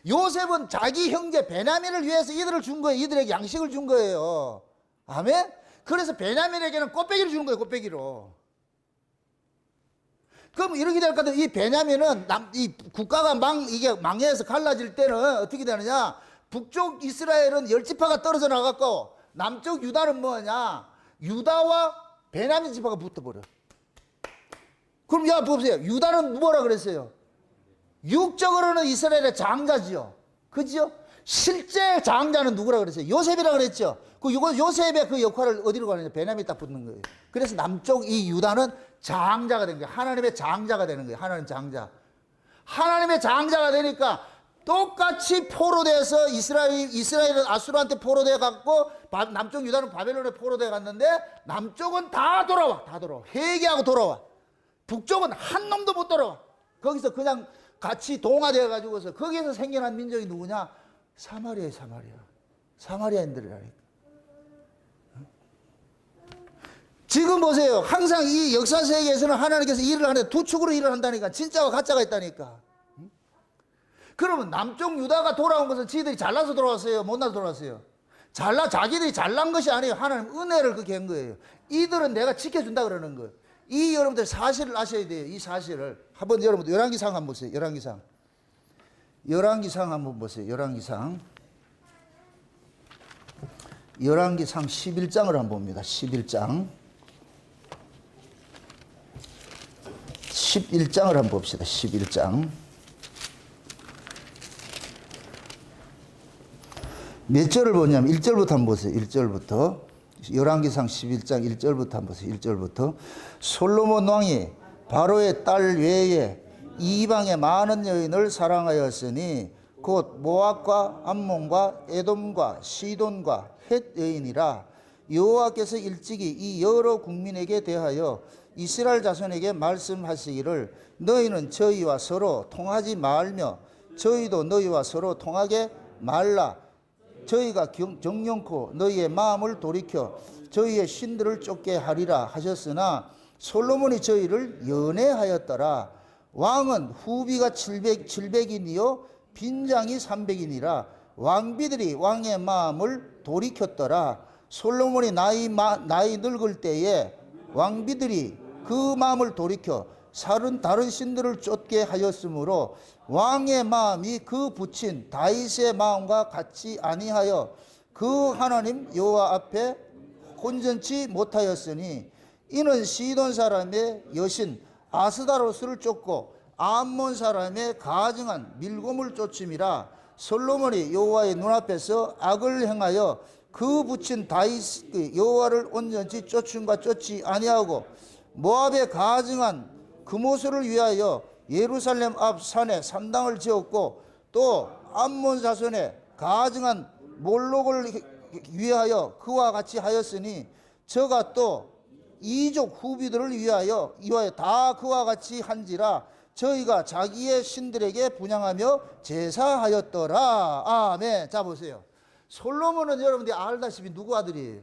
요셉은 자기 형제 베냐민을 위해서 이들을 준 거예요. 이들에게 양식을 준 거예요. 아멘? 그래서 베냐민에게는 꽃배기를 주는 거예요. 꽃배기로. 그럼 이렇게 될 것 같아요. 이 베냐민은 이 국가가 이게 망해서 갈라질 때는 어떻게 되느냐? 북쪽 이스라엘은 10지파가 떨어져 나갔고 남쪽 유다는 뭐냐? 유다와 베냐민 지파가 붙어버려. 그럼 야 보세요. 유다는 뭐라 그랬어요? 육적으로는 이스라엘의 장자지요. 그죠? 실제 장자는 누구라 그랬어요? 요셉이라 그랬죠. 그 요셉의 그 역할을 어디로 가느냐? 베냐민이 딱 붙는 거예요. 그래서 남쪽 이 유다는 장자가 된 거예요. 하나님의 장자가 되는 거예요. 하나님 장자. 하나님의 장자가 되니까 똑같이 포로돼서 이스라엘은 아수르한테 포로돼 갔고 남쪽 유다는 바벨론에 포로돼 갔는데 남쪽은 다 돌아와. 회개하고 돌아와. 북쪽은 한 놈도 못 돌아와. 거기서 그냥 같이 동화되어 가지고서 거기에서 생겨난 민족이 누구냐? 사마리아예요. 사마리아인들이라니까. 지금 보세요. 항상 이 역사 세계에서는 하나님께서 일을 하는데 두 축으로 일을 한다니까. 진짜와 가짜가 있다니까. 그러면 남쪽 유다가 돌아온 것은 지들이 잘나서 돌아왔어요? 못나서 돌아왔어요? 자기들이 잘난 것이 아니에요. 하나님 은혜를 그렇게 한 거예요. 이들은 내가 지켜준다 그러는 거예요. 이 여러분들 사실을 아셔야 돼요. 이 사실을. 한번 여러분들 열왕기상 한번 보세요. 열왕기상 한번 보세요. 열왕기상 11장을 한번 봅니다. 11장을 한번 봅시다. 11장. 몇 절을 보냐면 1절부터 한번 보세요. 1절부터. 열왕기상 11장 1절부터 한번 보세요. 1절부터. 솔로몬 왕이 바로의 딸 외에 이방의 많은 여인을 사랑하였으니 곧 모압과 암몬과 에돔과 시돈과 헷 여인이라. 여호와께서 일찍이 이 여러 국민에게 대하여 이스라엘 자손에게 말씀하시기를 너희는 저희와 서로 통하지 말며 저희도 너희와 서로 통하게 말라. 저희가 정령코 너희의 마음을 돌이켜 저희의 신들을 쫓게 하리라 하셨으나 솔로몬이 저희를 연애하였더라. 왕은 후비가 700인이요 빈장이 300인이라. 왕비들이 왕의 마음을 돌이켰더라. 솔로몬이 나이 늙을 때에 왕비들이 그 마음을 돌이켜 다른 신들을 쫓게 하였으므로 왕의 마음이 그 붙인 다윗의 마음과 같이 아니하여 그 하나님 여호와 앞에 온전치 못하였으니 이는 시돈 사람의 여신 아스다로스를 쫓고 암몬 사람의 가증한 밀곰을 쫓음이라. 솔로몬이 여호와의 눈앞에서 악을 행하여 그 붙인 다윗 여호와를 온전치 쫓음과 쫓지 아니하고 모압의 가증한 그모스를 위하여 예루살렘 앞 산에 산당을 지었고 또 암몬 자손의 가증한 몰록을 위하여 그와 같이 하였으니 저가 또 이족 후비들을 위하여 다 그와 같이 한지라. 저희가 자기의 신들에게 분향하며 제사하였더라. 아멘. 자 보세요. 솔로몬은 여러분들이 알다시피 누구 아들이에요?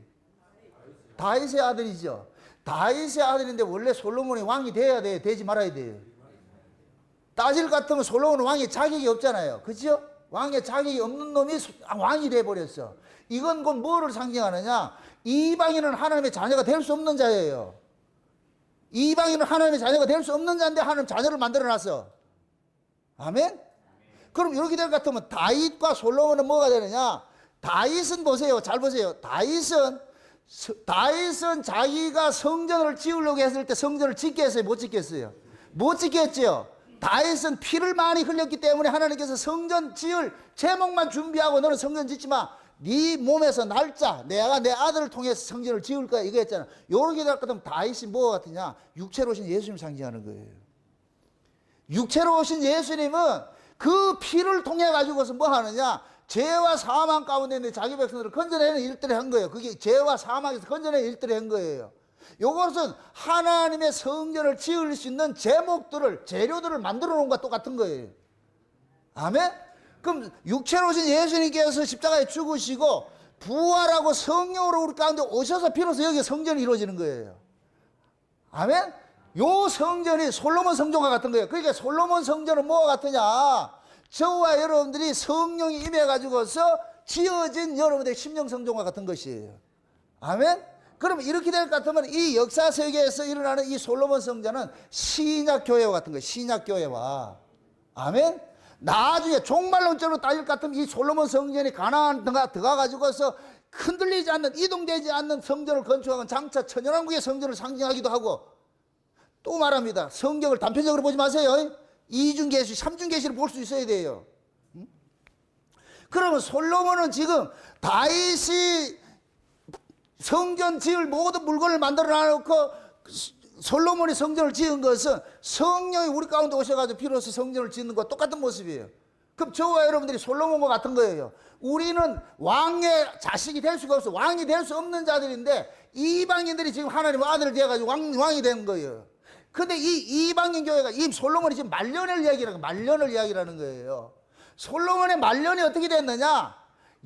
다윗의 아들이죠. 다윗의 아들인데 원래 솔로몬이 왕이 돼야 돼요? 되지 말아야 돼요? 따질 것 같으면 솔로몬은 왕의 자격이 없잖아요. 그죠? 왕의 자격이 없는 놈이 왕이 돼버렸어. 이건 곧 뭐를 상징하느냐? 이방인은 하나님의 자녀가 될 수 없는 자예요. 이방인은 하나님의 자녀가 될 수 없는 자인데 하나님 자녀를 만들어놨어. 아멘? 그럼 이렇게 될 것 같으면 다윗과 솔로몬은 뭐가 되느냐? 다윗은 보세요. 잘 보세요. 다윗은 자기가 성전을 지으려고 했을 때 성전을 짓게 했어요? 못 짓게 했어요? 못 짓게 했죠. 다윗은 피를 많이 흘렸기 때문에 하나님께서 성전 지을 제목만 준비하고 너는 성전 짓지 마. 네 몸에서 날짜, 내가 내 아들을 통해서 성전을 지을 거야 이거 했잖아. 요렇게 될 것 같으면 다윗이 뭐가 같으냐? 육체로 오신 예수님 상징하는 거예요. 육체로 오신 예수님은 그 피를 통해 가지고서 뭐 하느냐? 죄와 사망 가운데 있는 자기 백성들을 건져내는 일들을 한 거예요. 그게 죄와 사망에서 건져내는 일들을 한 거예요. 요것은 하나님의 성전을 지을 수 있는 제목들을, 재료들을 만들어 놓은 것과 똑같은 거예요. 아멘? 그럼 육체로 오신 예수님께서 십자가에 죽으시고 부활하고 성령으로 우리 가운데 오셔서 비로소 여기 성전이 이루어지는 거예요. 아멘? 요 성전이 솔로몬 성전과 같은 거예요. 그러니까 솔로몬 성전은 뭐와 같으냐? 저와 여러분들이 성령이 임해가지고서 지어진 여러분들의 심령 성전과 같은 것이에요. 아멘? 그럼 이렇게 될 것 같으면 이 역사 세계에서 일어나는 이 솔로몬 성전은 신약교회와 같은 거예요. 신약교회와. 아멘? 나중에 종말론적으로 따질 것 같으면 이 솔로몬 성전이 가나안 들어가가지고서 흔들리지 않는, 이동되지 않는 성전을 건축하건 장차 천연왕국의 성전을 상징하기도 하고, 또 말합니다. 성경을 단편적으로 보지 마세요. 이중계시, 삼중계시를 볼 수 있어야 돼요. 그러면 솔로몬은 지금 다윗이 성전 지을 모든 물건을 만들어 놔놓고 솔로몬이 성전을 지은 것은 성령이 우리 가운데 오셔가지고 비로소 성전을 짓는 것과 똑같은 모습이에요. 그럼 저와 여러분들이 솔로몬과 같은 거예요. 우리는 왕의 자식이 될 수가 없어. 왕이 될 수 없는 자들인데 이방인들이 지금 하나님의 아들을 되어가지고 왕이 된 거예요. 근데 이 이방인 교회가 이 솔로몬이 지금 말년을 이야기라는 거예요. 솔로몬의 말년이 어떻게 됐느냐?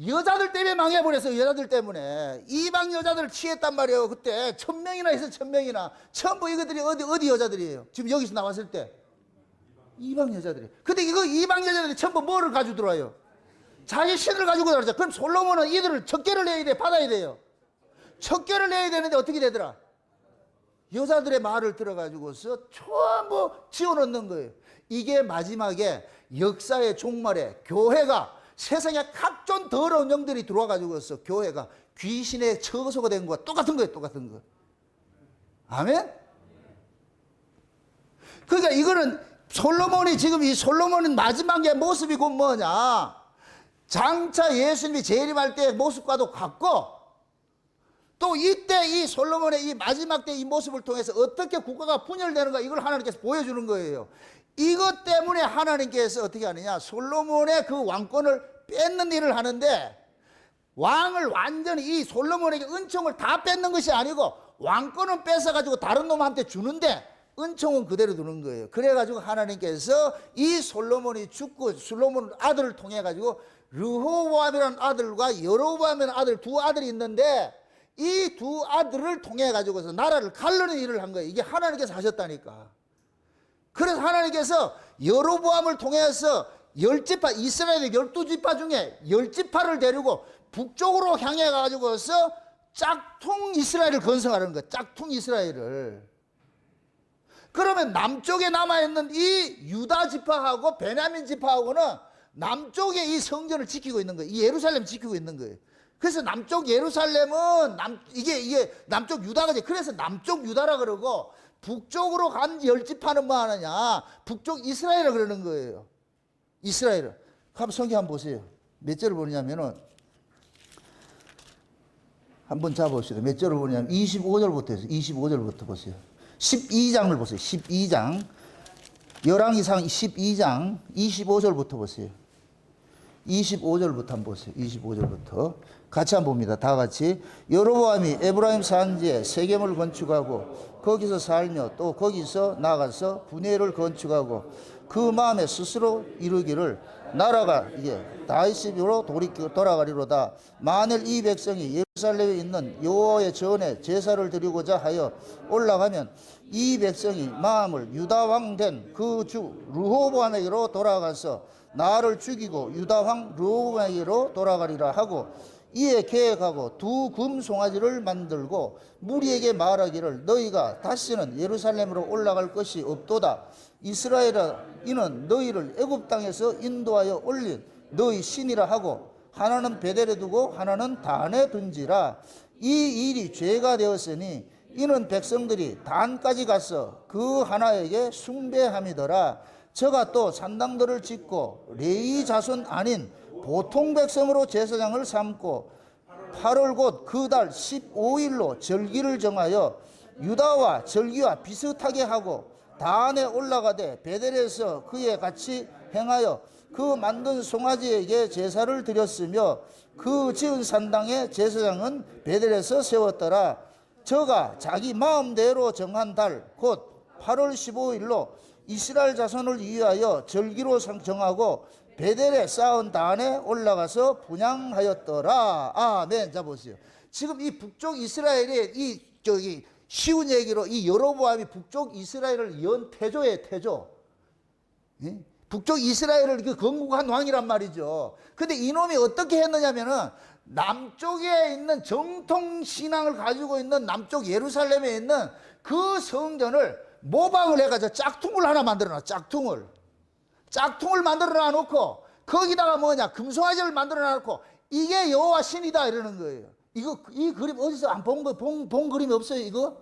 여자들 때문에 망해버렸어요. 여자들 때문에 이방 여자들을 취했단 말이에요. 그때 1000명이나 있어. 1000명이나 전부 이것들이 어디 여자들이에요? 지금 여기서 나왔을 때 이방 여자들이. 근데 이거 이방 여자들이 전부 뭐를 가지고 들어와요? 자기 신을 가지고 들어오죠. 그럼 솔로몬은 이들을 척결을 내야 돼, 받아야 돼요. 척결을 내야 되는데 어떻게 되더라? 여자들의 말을 들어가지고서 전부 지어놓는 거예요. 이게 마지막에 역사의 종말에 교회가 세상에 각종 더러운 영들이 들어와가지고서 교회가 귀신의 처소가 된 것과 똑같은 거예요. 똑같은 거. 아멘? 그러니까 이거는 솔로몬이 지금 이 솔로몬은 마지막의 모습이 곧 뭐냐? 장차 예수님이 재림할 때의 모습과도 같고 또 이때 이 솔로몬의 이 마지막 때 이 모습을 통해서 어떻게 국가가 분열되는가 이걸 하나님께서 보여주는 거예요. 이것 때문에 하나님께서 어떻게 하느냐? 솔로몬의 그 왕권을 뺏는 일을 하는데 왕을 완전히 이 솔로몬에게 은총을 다 뺏는 것이 아니고 왕권은 뺏어가지고 다른 놈한테 주는데 은총은 그대로 두는 거예요. 그래가지고 하나님께서 이 솔로몬이 죽고 솔로몬 아들을 통해가지고 르호보암이라는 아들과 여로보암이라는 아들 두 아들이 있는데 이 두 아들을 통해가지고서 나라를 가르는 일을 한 거예요. 이게 하나님께서 하셨다니까. 그래서 하나님께서 여로보암을 통해서 10지파, 이스라엘의 12지파 중에 10지파를 데리고 북쪽으로 향해 가지고서 짝퉁 이스라엘을 건설하는 거야. 짝퉁 이스라엘을. 그러면 남쪽에 남아있는 이 유다 지파하고 베냐민 지파하고는 남쪽에 이 성전을 지키고 있는 거예요. 이 예루살렘을 지키고 있는 거예요. 그래서 남쪽 예루살렘은 이게 남쪽 유다가 그래서 남쪽 유다라 그러고 북쪽으로 간 열 지파는 뭐 하느냐? 북쪽 이스라엘이라 그러는 거예요. 이스라엘을. 한번 성경 한번 보세요. 몇 절을 보냐면은 한번 잡아봅시다. 몇 절을 보냐면 25절부터 해서 25절부터 보세요. 12장을 보세요. 12장. 열왕기상 12장 25절부터 보세요. 25절부터 한번 보세요. 25절부터. 같이 한번 봅니다. 다 같이. 여로보암이 에브라임 산지에 세겜을 건축하고 거기서 살며 또 거기서 나가서 분회를 건축하고 그 마음에 스스로 이르기를 나라가 다윗집으로 돌아가리로다. 만일 이 백성이 예루살렘에 있는 여호와의 전에 제사를 드리고자 하여 올라가면 이 백성이 마음을 유다 왕 된 그 주 르호보암에게로 돌아가서 나를 죽이고 유다 왕 르호보암에게로 돌아가리라 하고 이에 계획하고 두 금 송아지를 만들고 무리에게 말하기를 너희가 다시는 예루살렘으로 올라갈 것이 없도다. 이스라엘아 이는 너희를 애굽 땅에서 인도하여 올린 너희 신이라 하고 하나는 베델에 두고 하나는 단에 둔지라. 이 일이 죄가 되었으니 이는 백성들이 단까지 가서 그 하나에게 숭배함이더라. 저가 또 산당들을 짓고 레위 자손 아닌 보통 백성으로 제사장을 삼고 8월 곧 그 달 15일로 절기를 정하여 유다와 절기와 비슷하게 하고 단에 올라가되 베델에서 그에 같이 행하여 그 만든 송아지에게 제사를 드렸으며 그 지은 산당의 제사장은 베델에서 세웠더라. 저가 자기 마음대로 정한 달 곧 8월 15일로 이스라엘 자손을 위하여 절기로 정하고 베델에 쌓은 단에 올라가서 분향하였더라. 아멘. 자 보세요. 지금 이 북쪽 이스라엘이 쉬운 얘기로 이 여로보암이 북쪽 이스라엘을 연 태조예요. 태조. 예? 북쪽 이스라엘을 건국한 왕이란 말이죠. 근데 이놈이 어떻게 했느냐면은 남쪽에 있는 정통 신앙을 가지고 있는 남쪽 예루살렘에 있는 그 성전을 모방을 해가지고 짝퉁을 하나 만들어 놔. 짝퉁을 만들어 놓고 거기다가 뭐냐 금송아지를 만들어 놓고 이게 여호와 신이다 이러는 거예요. 이 그림 어디서 안 본 그림이 없어요. 이거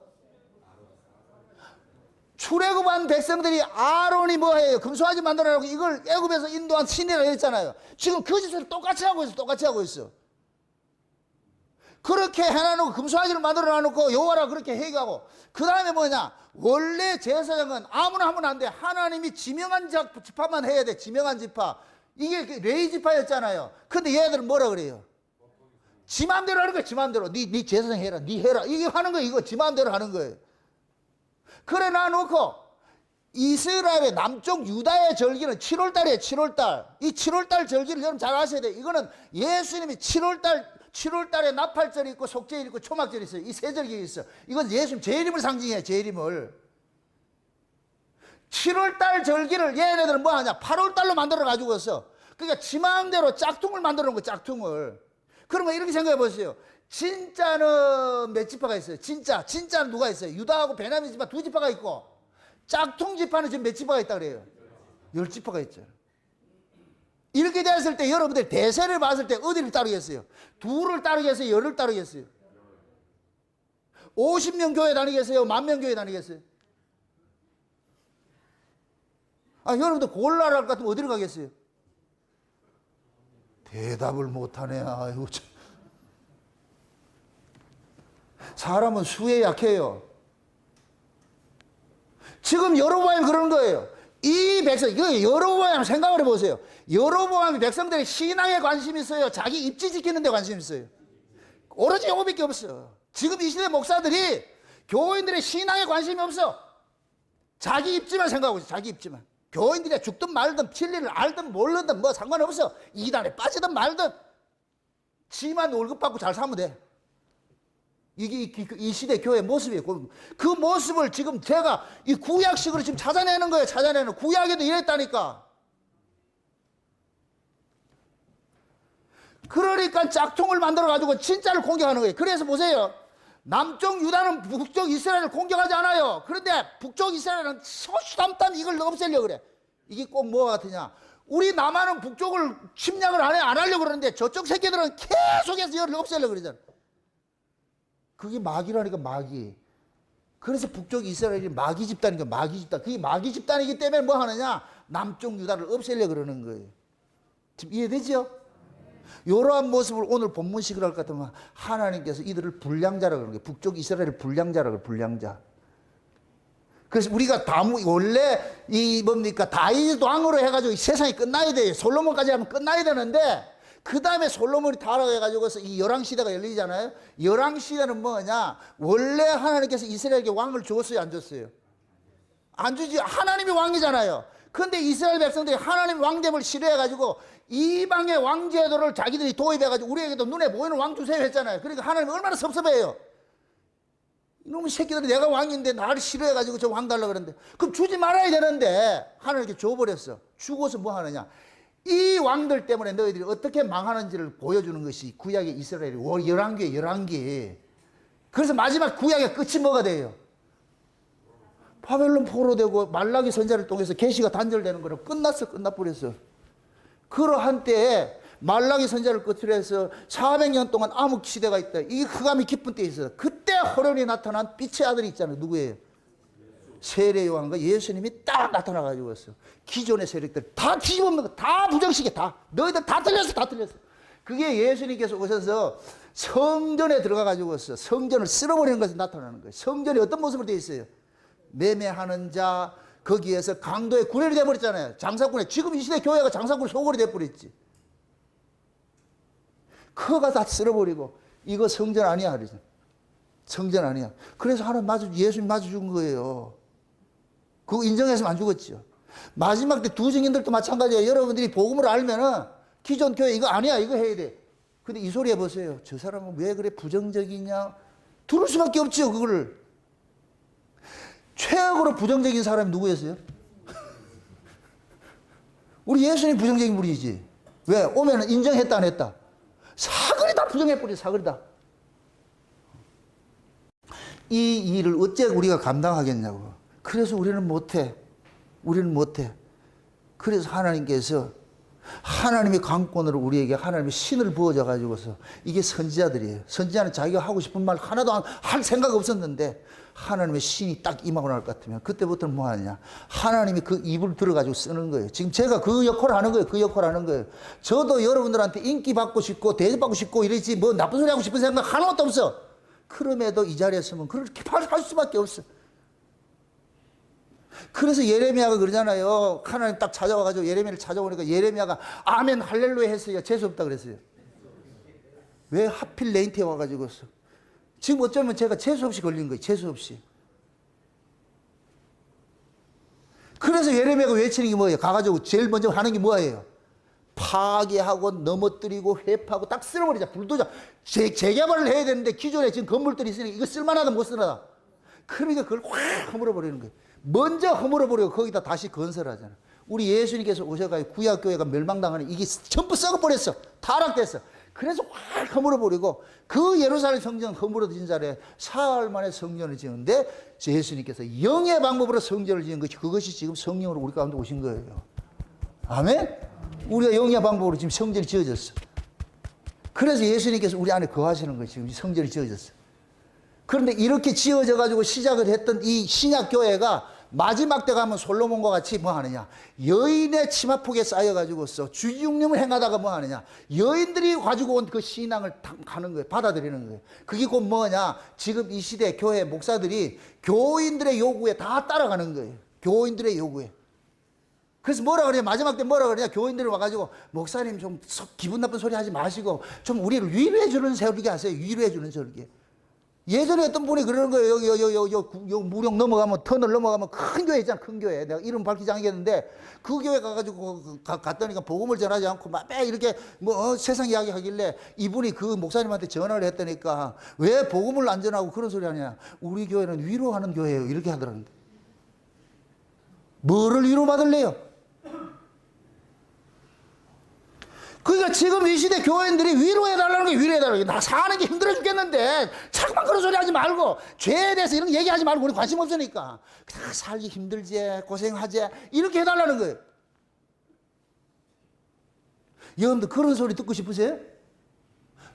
출애굽한 백성들이 아론이 뭐해요? 금송아지 만들어 놓고 이걸 애굽에서 인도한 신이라 했잖아요. 지금 그 짓을 똑같이 하고 있어. 그렇게 해놔놓고 금송아지를 만들어 놔놓고 여호와라 그렇게 회개하고 그 다음에 뭐냐 원래 제사장은 아무나 하면 안 돼. 하나님이 지명한 지파만 해야 돼. 지명한 지파. 이게 레위 지파였잖아요. 근데 얘들은 뭐라 그래요? 지 맘대로 하는 거야. 지 맘대로. 네 제사장 해라. 네 해라. 이게 하는 거야. 이거 지 맘대로 하는 거예요. 그래 놔놓고 이스라엘의 남쪽 유다의 절기는 7월달이에요. 7월달. 이 7월달 절기를 여러분 잘 아셔야 돼요. 이거는 예수님이 7월달에 나팔절이 있고 속죄일 있고 초막절이 있어요. 이 세 절기가 있어요. 이건 예수님 재림을 상징해요. 재림을. 7월달 절기를 얘네들은 뭐 하냐 8월달로 만들어 가지고 있어. 그러니까 지마음대로 짝퉁을 만들어 놓은 거예요. 짝퉁을. 그러면 이렇게 생각해 보세요. 진짜는 몇 지파가 있어요? 진짜는 누가 있어요? 유다하고 베냐민 지파 두 지파가 있고 짝퉁 지파는 지금 몇 지파가 있다 그래요? 10지파가 있죠. 이렇게 됐을 때 여러분들 대세를 봤을 때 어디를 따르겠어요? 둘을 따르겠어요? 열을 따르겠어요? 50명 교회 다니겠어요? 10,000명 교회 다니겠어요? 여러분들 골라라 할 것 같으면 어디를 가겠어요? 대답을 못하네. 아이고 참. 사람은 수에 약해요. 지금 여로보암이 그러는 거예요. 이 백성, 이거 여로보암 생각을 해보세요. 여로보암이 백성들의 신앙에 관심이 있어요? 자기 입지 지키는 데 관심이 있어요? 오로지 요거밖에 없어. 지금 이 시대 목사들이 교인들의 신앙에 관심이 없어. 자기 입지만 생각하고 있어. 자기 입지만. 교인들이 죽든 말든 진리를 알든 모르든 뭐 상관없어. 이단에 빠지든 말든 지만 월급 받고 잘 살면 돼. 이게 이 시대 교회 모습이에요. 그 모습을 지금 제가 이 구약식으로 지금 찾아내는 거예요. 찾아내는. 구약에도 이랬다니까. 그러니 그러니까 짝퉁을 만들어가지고 진짜를 공격하는 거예요. 그래서 보세요. 남쪽 유다는 북쪽 이스라엘을 공격하지 않아요. 그런데 북쪽 이스라엘은 소수담담 이걸 없애려고 그래. 이게 꼭 뭐가 같으냐. 우리 남한은 북쪽을 침략을 안 하려고 그러는데 저쪽 새끼들은 계속해서 이걸 없애려고 그러잖아. 그게 마귀라니까, 마귀. 그래서 북쪽 이스라엘이 마귀 집단이니까, 마귀 집단. 그게 마귀 집단이기 때문에 뭐 하느냐? 남쪽 유다를 없애려고 그러는 거예요. 지금 이해되죠? 이러한 모습을 오늘 본문식을 할 것 같으면 하나님께서 이들을 불량자라고 그러는 거예요. 북쪽 이스라엘을 불량자라고 그래요. 불량자. 그래서 우리가 원래 다윗 왕으로 해가지고 세상이 끝나야 돼요. 솔로몬까지 하면 끝나야 되는데, 그 다음에 솔로몬이 타락해가지고서 이 열왕시대가 열리잖아요. 열왕시대는 뭐냐? 원래 하나님께서 이스라엘에게 왕을 줬어요, 안 줬어요? 안 주지. 하나님이 왕이잖아요. 근데 이스라엘 백성들이 하나님 왕됨을 싫어해가지고 이방의 왕제도를 자기들이 도입해가지고 우리에게도 눈에 보이는 왕 주세요 했잖아요. 그러니까 하나님 얼마나 섭섭해요. 이놈의 새끼들이 내가 왕인데 나를 싫어해가지고 저 왕 달라고 그러는데, 그럼 주지 말아야 되는데 하나님께 줘버렸어. 주고서 뭐 하느냐? 이 왕들 때문에 너희들이 어떻게 망하는지를 보여주는 것이 구약의 이스라엘이 열왕기에 열왕기. 그래서 마지막 구약의 끝이 뭐가 돼요? 바벨론 포로되고 말라기 선지자를 통해서 계시가 단절되는 거로 끝나버렸어. 그러한 때에 말라기 선지자를 끝으로 해서 400년 동안 암흑 시대가 있다. 이게 흑암이 깊은 때에 있어요. 그때 호련히 나타난 빛의 아들이 있잖아요. 누구예요? 세례 요한과 예수님이 딱 나타나가지고 왔어. 기존의 세력들 다 뒤집어먹는 거, 다 부정시켜, 다. 너희들 다 틀렸어, 다 틀렸어. 그게 예수님께서 오셔서 성전에 들어가가지고 왔어. 성전을 쓸어버리는 것이 나타나는 거예요. 성전이 어떤 모습으로 되어 있어요? 매매하는 자, 거기에서 강도의 구렬이 돼버렸잖아요. 장사꾼의. 지금 이 시대 교회가 장사꾼 소굴이 돼버렸지. 그거가 다 쓸어버리고 이거 성전 아니야 그러죠. 성전 아니야. 그래서 하나님 예수님 맞아 준 거예요. 그거 인정했으면 안 죽었죠. 마지막 때 두 증인들도 마찬가지예요. 여러분들이 복음을 알면은 기존 교회 이거 아니야 이거 해야 돼. 근데 이 소리 해보세요. 저 사람은 왜 그래 부정적이냐? 들을 수밖에 없죠 그거를. 최악으로 부정적인 사람이 누구였어요? 우리 예수님 부정적인 분이지. 왜? 오면은 인정했다 안 했다? 사거리다 부정해버려 사거리다. 이 일을 어째 우리가 감당하겠냐고. 그래서 우리는 못해. 우리는 못해. 그래서 하나님께서 하나님의 강권으로 우리에게 하나님의 신을 부어줘 가지고서 이게 선지자들이에요. 선지자는 자기가 하고 싶은 말 하나도 할 생각 없었는데 하나님의 신이 딱 임하고 날 것 같으면 그때부터는 뭐 하느냐. 하나님이 그 입을 들어가지고 쓰는 거예요. 지금 제가 그 역할을 하는 거예요. 그 역할을 하는 거예요. 저도 여러분들한테 인기 받고 싶고 대접받고 싶고 이러지 뭐 나쁜 소리 하고 싶은 생각 하나도 없어. 그럼에도 이 자리에 서면 그렇게 할 수밖에 없어. 그래서 예레미야가 그러잖아요. 하나님 딱 찾아와가지고 예레미야를 찾아오니까 예레미야가 아멘 할렐루야 했어요. 재수없다 그랬어요. 왜 하필 내한테 와가지고서. 지금 어쩌면 제가 재수없이 걸린 거예요. 재수없이. 그래서 예레미야가 외치는 게 뭐예요? 가가지고 제일 먼저 하는 게 뭐예요? 파괴하고 넘어뜨리고 회파하고 딱 쓸어버리자. 불도저 재개발을 해야 되는데 기존에 지금 건물들이 있으니까 이거 쓸만하다 못 쓰나. 그러니까 그걸 확 허물어버리는 거예요. 먼저 허물어버리고 거기다 다시 건설하잖아. 우리 예수님께서 오셔가지고 구약교회가 멸망당하는 이게 전부 썩어버렸어. 타락됐어. 그래서 확 허물어버리고 그 예루살렘 성전 허물어진 자리에 사흘 만에 성전을 지었는데 예수님께서 영의 방법으로 성전을 지은 것이 그것이 지금 성령으로 우리 가운데 오신 거예요. 아멘? 우리가 영의 방법으로 지금 성전이 지어졌어. 그래서 예수님께서 우리 안에 거하시는 거예요. 지금 성전이 지어졌어. 그런데 이렇게 지어져 가지고 시작을 했던 이 신약 교회가 마지막 때 가면 솔로몬과 같이 뭐 하느냐. 여인의 치마폭에 쌓여 가지고서 주육림을 행하다가 뭐 하느냐. 여인들이 가지고 온 그 신앙을 가는 거예요. 받아들이는 거예요. 그게 곧 뭐냐. 지금 이 시대 교회 목사들이 교인들의 요구에 다 따라가는 거예요. 교인들의 요구에. 그래서 뭐라 그래요? 마지막 때 뭐라 그러냐? 교인들이 와가지고 목사님 좀 기분 나쁜 소리 하지 마시고 좀 우리를 위로해 주는 설교 하세요. 위로해 주는 설교. 예전에 어떤 분이 그러는 거예요. 여기 무령 넘어가면 터널 넘어가면 큰 교회 있잖아. 큰 교회. 내가 이름 밝히지 않겠는데 그 교회 가가지고 갔더니까 복음을 전하지 않고 막 이렇게 뭐 세상 이야기 하길래 이분이 그 목사님한테 전화를 했다니까 왜 복음을 안 전하고 그런 소리 하냐. 우리 교회는 위로하는 교회예요. 이렇게 하더라는데. 뭐를 위로받을래요? 그러니까 지금 이 시대 교회인들이 위로해달라는 게 위로해달라는 게, 나 사는 게 힘들어 죽겠는데 자꾸만 그런 소리 하지 말고, 죄에 대해서 이런 거 얘기하지 말고, 우리 관심 없으니까 다 살기 힘들지, 고생하지, 이렇게 해달라는 거예요. 여러분들 그런 소리 듣고 싶으세요?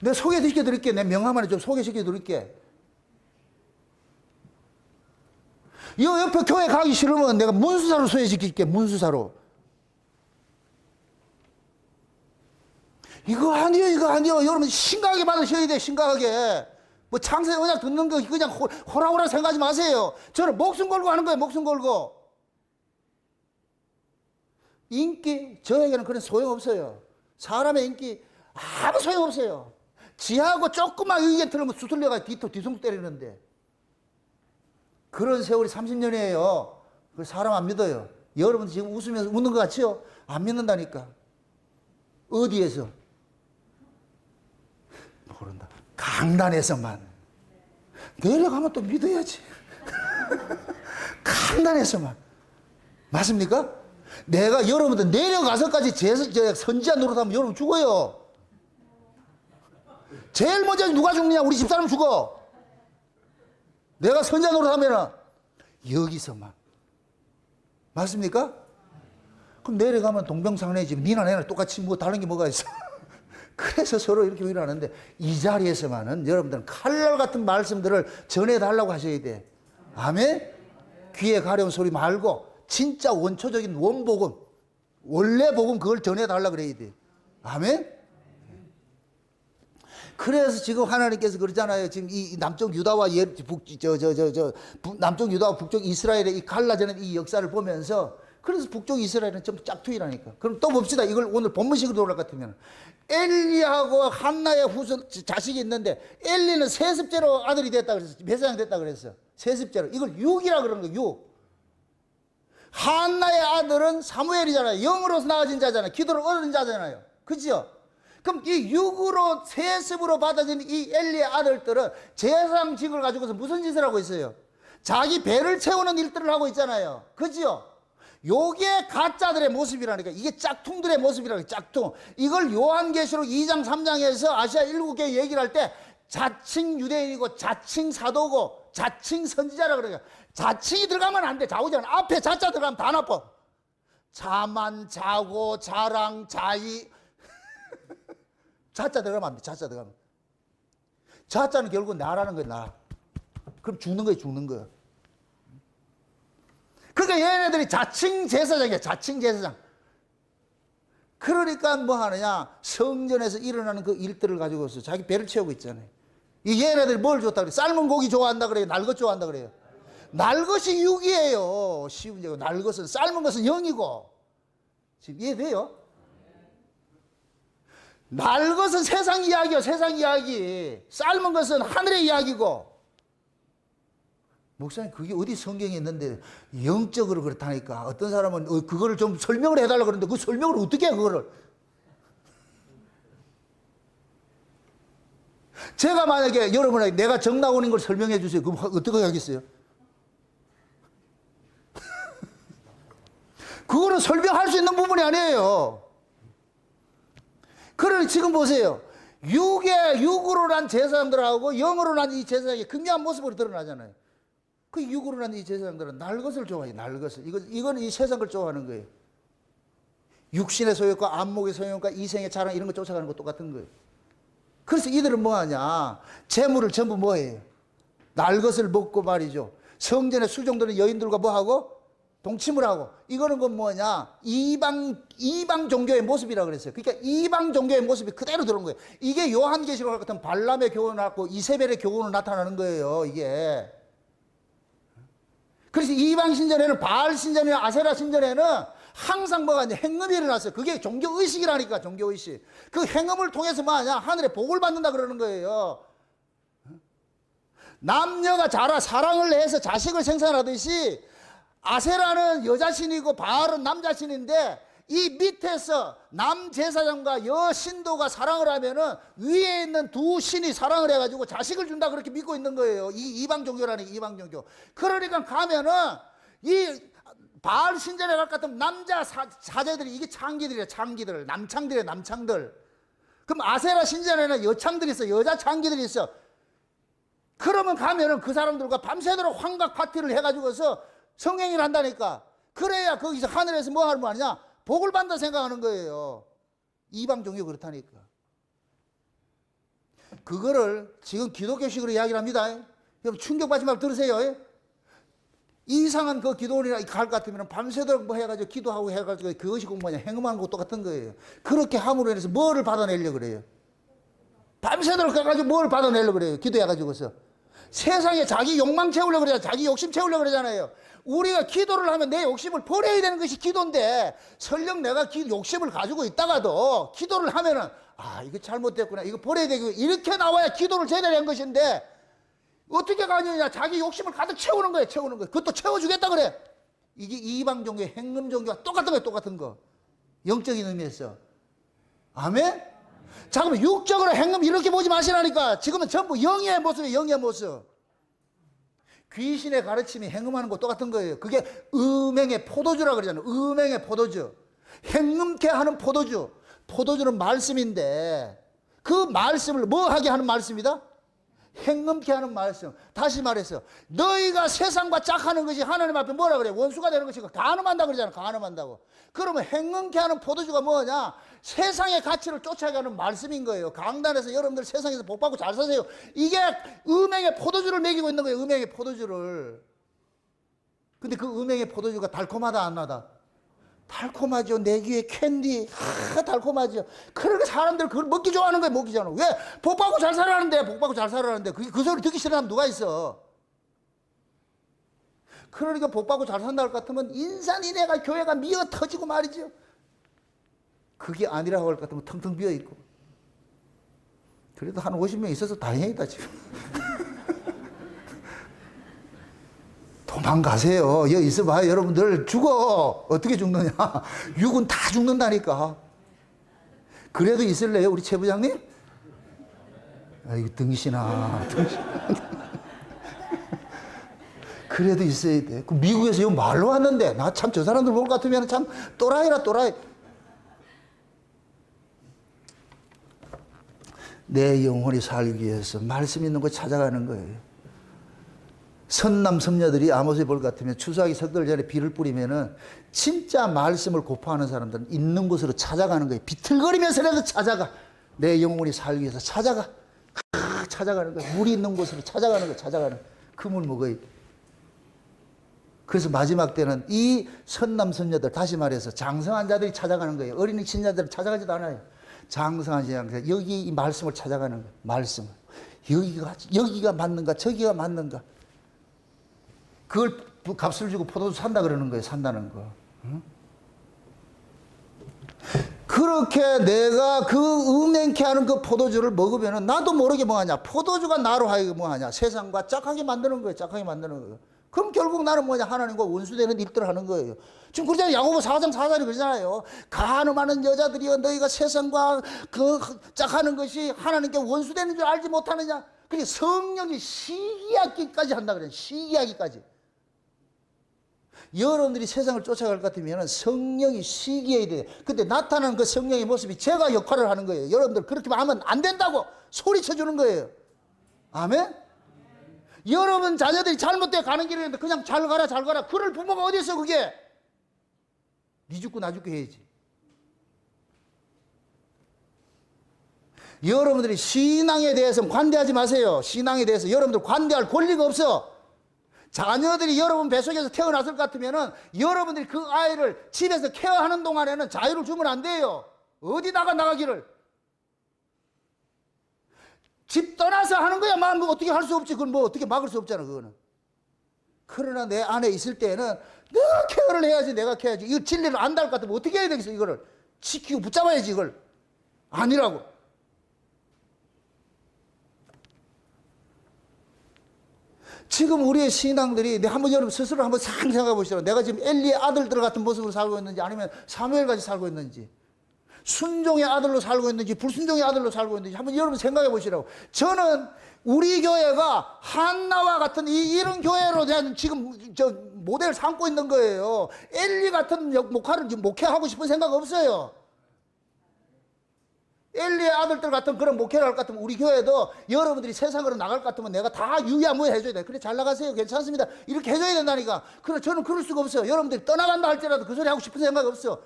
내가 소개시켜 드릴게. 내 명함 안에 좀 소개시켜 드릴게. 이 옆에 교회 가기 싫으면 내가 문수사로 소개시킬게. 문수사로. 이거 아니요. 여러분 심각하게 받으셔야 돼. 심각하게. 뭐 창세기 언약 듣는 거 그냥 호라호라 생각하지 마세요. 저는 목숨 걸고 하는 거예요. 목숨 걸고. 인기 저에게는 그런 소용없어요. 사람의 인기 아무 소용없어요. 지하고 조금만 의견 들으면 수틀려가 뒤통수 때리는데, 그런 세월이 30년이에요. 그 사람 안 믿어요. 여러분 지금 웃으면서 웃는 것 같지요? 안 믿는다니까. 어디에서? 모른다. 강단에서만. 내려가면 또 믿어야지. 강단에서만. 맞습니까? 내가 여러분들 내려가서까지 선지자 노릇하면 여러분 죽어요. 제일 먼저 누가 죽느냐? 우리 집사람 죽어. 내가 선지자 노릇하면 여기서만. 맞습니까? 그럼 내려가면 동병상련이지. 니나 내나 똑같이 뭐 다른 게 뭐가 있어. 그래서 서로 이렇게 일하는데, 이 자리에서만은 여러분들은 칼날 같은 말씀들을 전해달라고 하셔야 돼. 아멘? 귀에 가려운 소리 말고 진짜 원초적인 원복음, 원래 복음 그걸 전해달라고 그래야 돼. 아멘? 그래서 지금 하나님께서 그러잖아요. 지금 이 남쪽 유다와 남쪽 유다와 북쪽 이스라엘의 이 갈라지는 이 역사를 보면서, 그래서 북쪽 이스라엘은 전부 짝퉁이라니까. 그럼 또 봅시다. 이걸 오늘 본문식으로 돌아갈 것 같으면, 엘리하고 한나의 자식이 있는데, 엘리는 세습제로 아들이 됐다 그랬어. 배사장 됐다 그랬어. 세습제로. 이걸 6이라 그러는 거예요. 6. 한나의 아들은 사무엘이잖아요. 영으로서 나아진 자잖아요. 기도를 얻은 자잖아요. 그죠? 그럼 이 6으로 세습으로 받아진 이 엘리의 아들들은 제사장직을 가지고서 무슨 짓을 하고 있어요? 자기 배를 채우는 일들을 하고 있잖아요. 그죠? 요게 가짜들의 모습이라니까. 이게 짝퉁들의 모습이라니까. 짝퉁. 이걸 요한계시록 2장 3장에서 아시아 7개 얘기를 할 때 자칭 유대인이고 자칭 사도고 자칭 선지자라 그래요. 자칭이 들어가면 안 돼. 좌우자는 앞에 자자 들어가면 다 나빠. 자만, 자고, 자랑, 자의. 자자 들어가면 안 돼. 자자 들어가면. 자자는 결국 나라는 거야. 나. 그럼 죽는 거야. 죽는 거야. 그러니까 얘네들이 자칭 제사장이야. 자칭 제사장. 그러니까 뭐 하느냐, 성전에서 일어나는 그 일들을 가지고서 자기 배를 채우고 있잖아요. 이 얘네들이 뭘 좋다 그래? 삶은 고기 좋아한다 그래요? 날 것 좋아한다 그래요? 날 것이 6이에요. 쉬운 제고. 날 것은, 삶은 것은 0이고. 지금 이해돼요? 날 것은 세상 이야기요. 세상 이야기. 삶은 것은 하늘의 이야기고. 목사님, 그게 어디 성경에 있는데 영적으로 그렇다니까. 어떤 사람은 그거를 좀 설명을 해달라고 그러는데 그 설명을 어떻게 해, 그거를. 제가 만약에 여러분에게 내가 정 나오는 걸 설명해 주세요. 그럼 어떻게 하겠어요? 그거는 설명할 수 있는 부분이 아니에요. 그러니 지금 보세요. 6으로 난 제사장들하고 0으로 난 이 제사장이 극명한 모습으로 드러나잖아요. 그 6으로 난 이 제사장들은 날 것을 좋아해요. 날 것을. 이거는 이 세상 걸 좋아하는 거예요. 육신의 소욕과 안목의 소욕과 이생의 자랑 이런 거 쫓아가는 거 똑같은 거예요. 그래서 이들은 뭐하냐. 재물을 전부 뭐해요. 날 것을 먹고 말이죠. 성전에 수종되는 여인들과 뭐하고? 동침을 하고. 이거는 그 뭐냐. 이방 종교의 모습이라고 그랬어요. 그러니까 이방 종교의 모습이 그대로 들어온 거예요. 이게 요한계시록 같은 발람의 교훈을 갖고 이세벨의 교훈으로 나타나는 거예요. 이게. 그래서 이방 신전에는, 바알 신전이나 아세라 신전에는 항상 뭐가 이제 행음이 일어났어요. 그게 종교의식이라니까. 종교의식. 그 행음을 통해서 뭐하냐. 하늘의 복을 받는다 그러는 거예요. 남녀가 사랑을 해서 자식을 생산하듯이 아세라는 여자신이고 바알은 남자신인데, 이 밑에서 남제사장과 여신도가 사랑을 하면은 위에 있는 두 신이 사랑을 해가지고 자식을 준다, 그렇게 믿고 있는 거예요. 이 이방 종교라는 이방 종교. 그러니까 가면은 이 바알 신전에 갈 것 같으면 남자 사제들이, 이게 창기들이야, 창기들. 남창들이야, 남창들. 그럼 아세라 신전에는 여창들이 있어, 여자 창기들이 있어. 그러면 가면은 그 사람들과 밤새도록 환각 파티를 해가지고서 성행위를 한다니까. 그래야 거기서 하늘에서 뭐 하는 거 아니냐? 복을 받는다 생각하는 거예요. 이방 종교 그렇다니까. 그거를 지금 기독교식으로 이야기를 합니다. 여러분 충격받지 말고 들으세요. 이상한 그 기도원이나 갈 것 같으면 밤새도록 뭐 해가지고 기도하고 해가지고 그것이 공부하냐, 행음하는 것도 똑같은 거예요. 그렇게 함으로 인해서 뭐를 받아내려고 그래요? 밤새도록 가가지고 뭘 받아내려고 그래요? 기도해가지고서. 세상에 자기 욕망 채우려고 그러잖아요. 자기 욕심 채우려고 그러잖아요. 우리가 기도를 하면 내 욕심을 버려야 되는 것이 기도인데, 설령 내가 욕심을 가지고 있다가도 기도를 하면은, 아, 이거 잘못됐구나, 이거 버려야 되고, 이렇게 나와야 기도를 제대로 한 것인데, 어떻게 가느냐? 자기 욕심을 가득 채우는 거예요, 채우는 거예요. 그것도 채워주겠다 그래. 이게 이방 종교의 행금 종교와 똑같은 거예요, 똑같은 거. 영적인 의미에서. 아멘? 자, 그러면 육적으로 행금 이렇게 보지 마시라니까. 지금은 전부 영의 모습이에요, 영의 모습. 귀신의 가르침이 행음하는 거 똑같은 거예요. 그게 음행의 포도주라 그러잖아요. 음행의 포도주. 행음케 하는 포도주. 포도주는 말씀인데, 그 말씀을 뭐 하게 하는 말씀이다? 행음케 하는 말씀. 다시 말해서 너희가 세상과 짝하는 것이 하나님 앞에 뭐라 그래? 원수가 되는 것이고 간음한다 그러잖아. 간음한다고. 그러면 행음케 하는 포도주가 뭐냐? 세상의 가치를 쫓아가는 말씀인 거예요. 강단에서 여러분들 세상에서 복받고 잘 사세요. 이게 음행의 포도주를 먹이고 있는 거예요. 음행의 포도주를. 근데 그 음행의 포도주가 달콤하다 안 나다? 달콤하죠. 내 귀에 캔디. 달콤하죠. 그러니까 사람들 그걸 먹기 좋아하는 거예요. 먹기 좋아하는 거예요. 왜? 복받고 잘 살아라는데, 복받고 잘 살아라는데. 그 소리 듣기 싫은 사람 누가 있어? 그러니까 복받고 잘 산다 할 것 같으면 인산인해가 교회가 미어 터지고 말이죠. 그게 아니라고 할 것 같으면 텅텅 비어 있고. 그래도 한 50명 있어서 다행이다, 지금. 도망가세요. 여기 있어봐요. 여러분들 죽어. 어떻게 죽느냐. 육은 다 죽는다니까. 그래도 있을래요, 우리 최 부장님? 아이고, 등신아. 그래도 있어야 돼. 그 미국에서 이 말로 왔는데, 나 참 저 사람들 볼 것 같으면 참 또라이라, 또라이. 내 영혼이 살기 위해서 말씀 있는 거 찾아가는 거예요. 선남 선녀들이 아모스에 볼 것 같으면 추수하기 석 달 전에 비를 뿌리면은 진짜 말씀을 고파하는 사람들은 있는 곳으로 찾아가는 거예요. 비틀거리면서라도 찾아가. 내 영혼이 살기 위해서 찾아가. 찾아가는 거예요. 물이 있는 곳으로 찾아가는 거예요. 찾아가는. 그 물 먹어야 돼. 그래서 마지막 때는 이 선남 선녀들, 다시 말해서 장성한 자들이 찾아가는 거예요. 어린이 신자들은 찾아가지도 않아요. 장성한 자들, 여기 이 말씀을 찾아가는 거예요. 말씀을. 여기가 맞는가, 저기가 맞는가. 그걸 값을 주고 포도주 산다 그러는 거예요. 산다는 거. 응? 그렇게 내가 그 음행케 하는 그 포도주를 먹으면 나도 모르게 뭐하냐. 포도주가 나로 하여금 뭐하냐. 세상과 짝하게 만드는 거예요. 짝하게 만드는 거예요. 그럼 결국 나는 뭐냐. 하나님과 원수되는 일들을 하는 거예요. 지금 그러잖아요. 야고보 4장 4절이 그러잖아요. 간음하는 여자들이여 너희가 세상과 그 짝하는 것이 하나님께 원수되는 줄 알지 못하느냐. 그게 성령이 시기하기까지 한다 그래요. 시기하기까지. 여러분들이 세상을 쫓아갈 것 같으면 성령이 시기해야 돼요. 근데 나타나는 그 성령의 모습이 제가 역할을 하는 거예요. 여러분들 그렇게 하면 안 된다고 소리쳐 주는 거예요. 아멘? 여러분 자녀들이 잘못되어 가는 길인데 그냥 잘 가라 잘 가라. 그럴 부모가 어디 있어 그게. 니 죽고 나 죽고 해야지. 여러분들이 신앙에 대해서는 관대하지 마세요. 신앙에 대해서 여러분들 관대할 권리가 없어. 자녀들이 여러분 뱃속에서 태어났을 것 같으면은 여러분들이 그 아이를 집에서 케어하는 동안에는 자유를 주면 안 돼요. 어디 나가기를. 집 떠나서 하는 거야. 뭐 어떻게 할 수 없지. 그건 뭐 어떻게 막을 수 없잖아, 그거는. 그러나 내 안에 있을 때는 내가 케어를 해야지, 내가 케어해야지. 이거 진리를 안다 할 것 같으면 어떻게 해야 되겠어, 이거를. 지키고 붙잡아야지, 이걸. 아니라고. 지금 우리의 신앙들이 한번 여러분 스스로 한번 생각해 보시죠. 내가 지금 엘리의 아들들 같은 모습으로 살고 있는지 아니면 사무엘같이 살고 있는지. 순종의 아들로 살고 있는지 불순종의 아들로 살고 있는지 한번 여러분 생각해 보시라고. 저는 우리 교회가 한나와 같은 이런 교회로 대한 지금 저 모델을 삼고 있는 거예요. 엘리 같은 목회하고 싶은 생각 없어요. 엘리의 아들들 같은 그런 목회를 할 것 같으면 우리 교회도 여러분들이 세상으로 나갈 것 같으면 내가 다 유야무야 해줘야 돼. 그래 잘 나가세요. 괜찮습니다. 이렇게 해줘야 된다니까. 그래 저는 그럴 수가 없어요. 여러분들이 떠나간다 할지라도 그 소리 하고 싶은 생각 없어.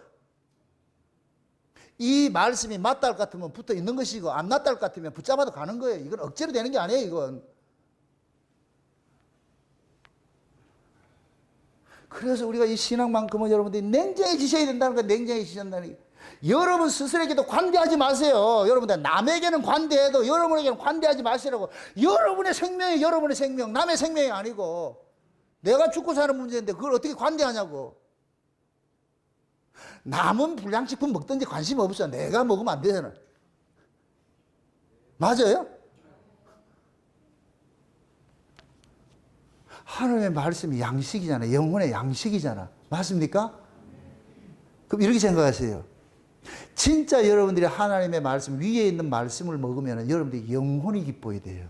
이 말씀이 맞다 할 것 같으면 붙어 있는 것이고 안 맞다 할 것 같으면 붙잡아도 가는 거예요. 이건 억지로 되는 게 아니에요. 이건. 그래서 우리가 이 신앙만큼은 여러분들이 냉정해지셔야 된다는 거예요. 냉정해지신다는 게. 여러분 스스로에게도 관대하지 마세요. 여러분들 남에게는 관대해도 여러분에게는 관대하지 마시라고. 여러분의 생명이 여러분의 생명, 남의 생명이 아니고 내가 죽고 사는 문제인데 그걸 어떻게 관대하냐고. 남은 불량식품 먹든지 관심 없어. 내가 먹으면 안 되잖아. 맞아요? 하나님의 말씀이 양식이잖아. 영혼의 양식이잖아. 맞습니까? 그럼 이렇게 생각하세요. 진짜 여러분들이 하나님의 말씀 위에 있는 말씀을 먹으면 여러분들이 영혼이 기뻐야 돼요.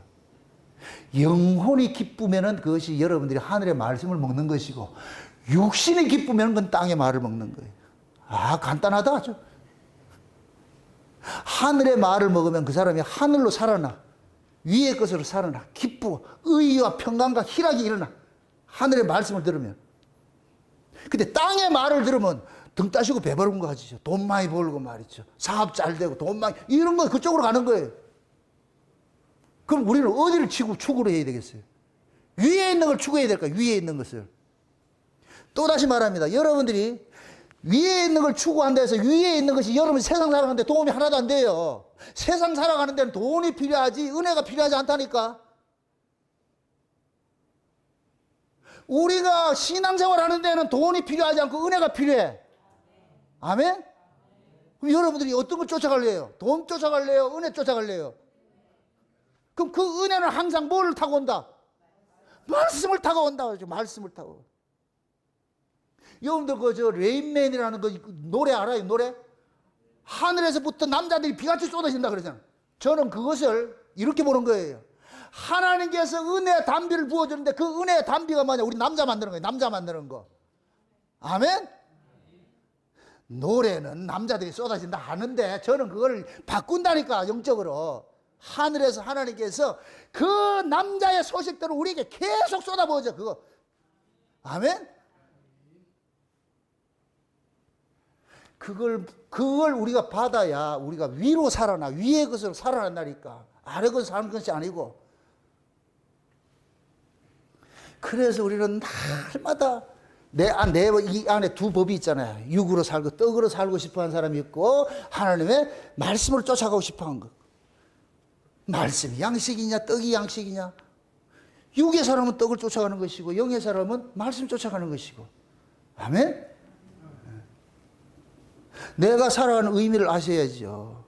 영혼이 기쁘면 그것이 여러분들이 하늘의 말씀을 먹는 것이고 육신이 기쁘면 그건 땅의 말을 먹는 거예요. 아 간단하다 아주. 하늘의 말을 먹으면 그 사람이 하늘로 살아나. 위의 것으로 살아나. 기쁘고 의와 평강과 희락이 일어나. 하늘의 말씀을 들으면. 근데 땅의 말을 들으면 등 따시고 배부른 거 가지죠. 돈 많이 벌고 말이죠. 사업 잘 되고 돈 많이 이런 거 그쪽으로 가는 거예요. 그럼 우리는 어디를 추구로 해야 되겠어요? 위에 있는 걸 추구해야 될까? 위에 있는 것을. 또 다시 말합니다. 여러분들이 위에 있는 걸 추구한다 해서 위에 있는 것이 여러분 세상 살아가는데 도움이 하나도 안 돼요. 세상 살아가는 데는 돈이 필요하지 은혜가 필요하지 않다니까. 우리가 신앙생활 하는 데는 돈이 필요하지 않고 은혜가 필요해. 아멘? 그럼 여러분들이 어떤 걸 쫓아갈래요? 돈 쫓아갈래요? 은혜 쫓아갈래요? 그럼 그 은혜는 항상 뭐를 타고 온다? 말씀을 타고 온다. 말씀을 타고. 여러분들 그 레인맨이라는 거 노래 알아요? 노래? 하늘에서부터 남자들이 비같이 쏟아진다 그러잖아. 저는 그것을 이렇게 보는 거예요. 하나님께서 은혜의 담비를 부어주는데 그 은혜의 담비가 뭐냐? 우리 남자 만드는 거예요. 남자 만드는 거. 아멘? 노래는 남자들이 쏟아진다 하는데 저는 그걸 바꾼다니까 영적으로. 하늘에서 하나님께서 그 남자의 소식들을 우리에게 계속 쏟아부어줘 그거. 아멘? 그걸 우리가 받아야 우리가 위로 살아나. 위의 것으로 살아난다니까. 아래 것으로 사는 것이 아니고. 그래서 우리는 날마다 이 안에 두 법이 있잖아요. 육으로 살고 떡으로 살고 싶어 하는 사람이 있고 하나님의 말씀을 쫓아가고 싶어 하는 거. 말씀이 양식이냐 떡이 양식이냐. 육의 사람은 떡을 쫓아가는 것이고 영의 사람은 말씀 쫓아가는 것이고. 아멘? 내가 살아가는 의미를 아셔야죠.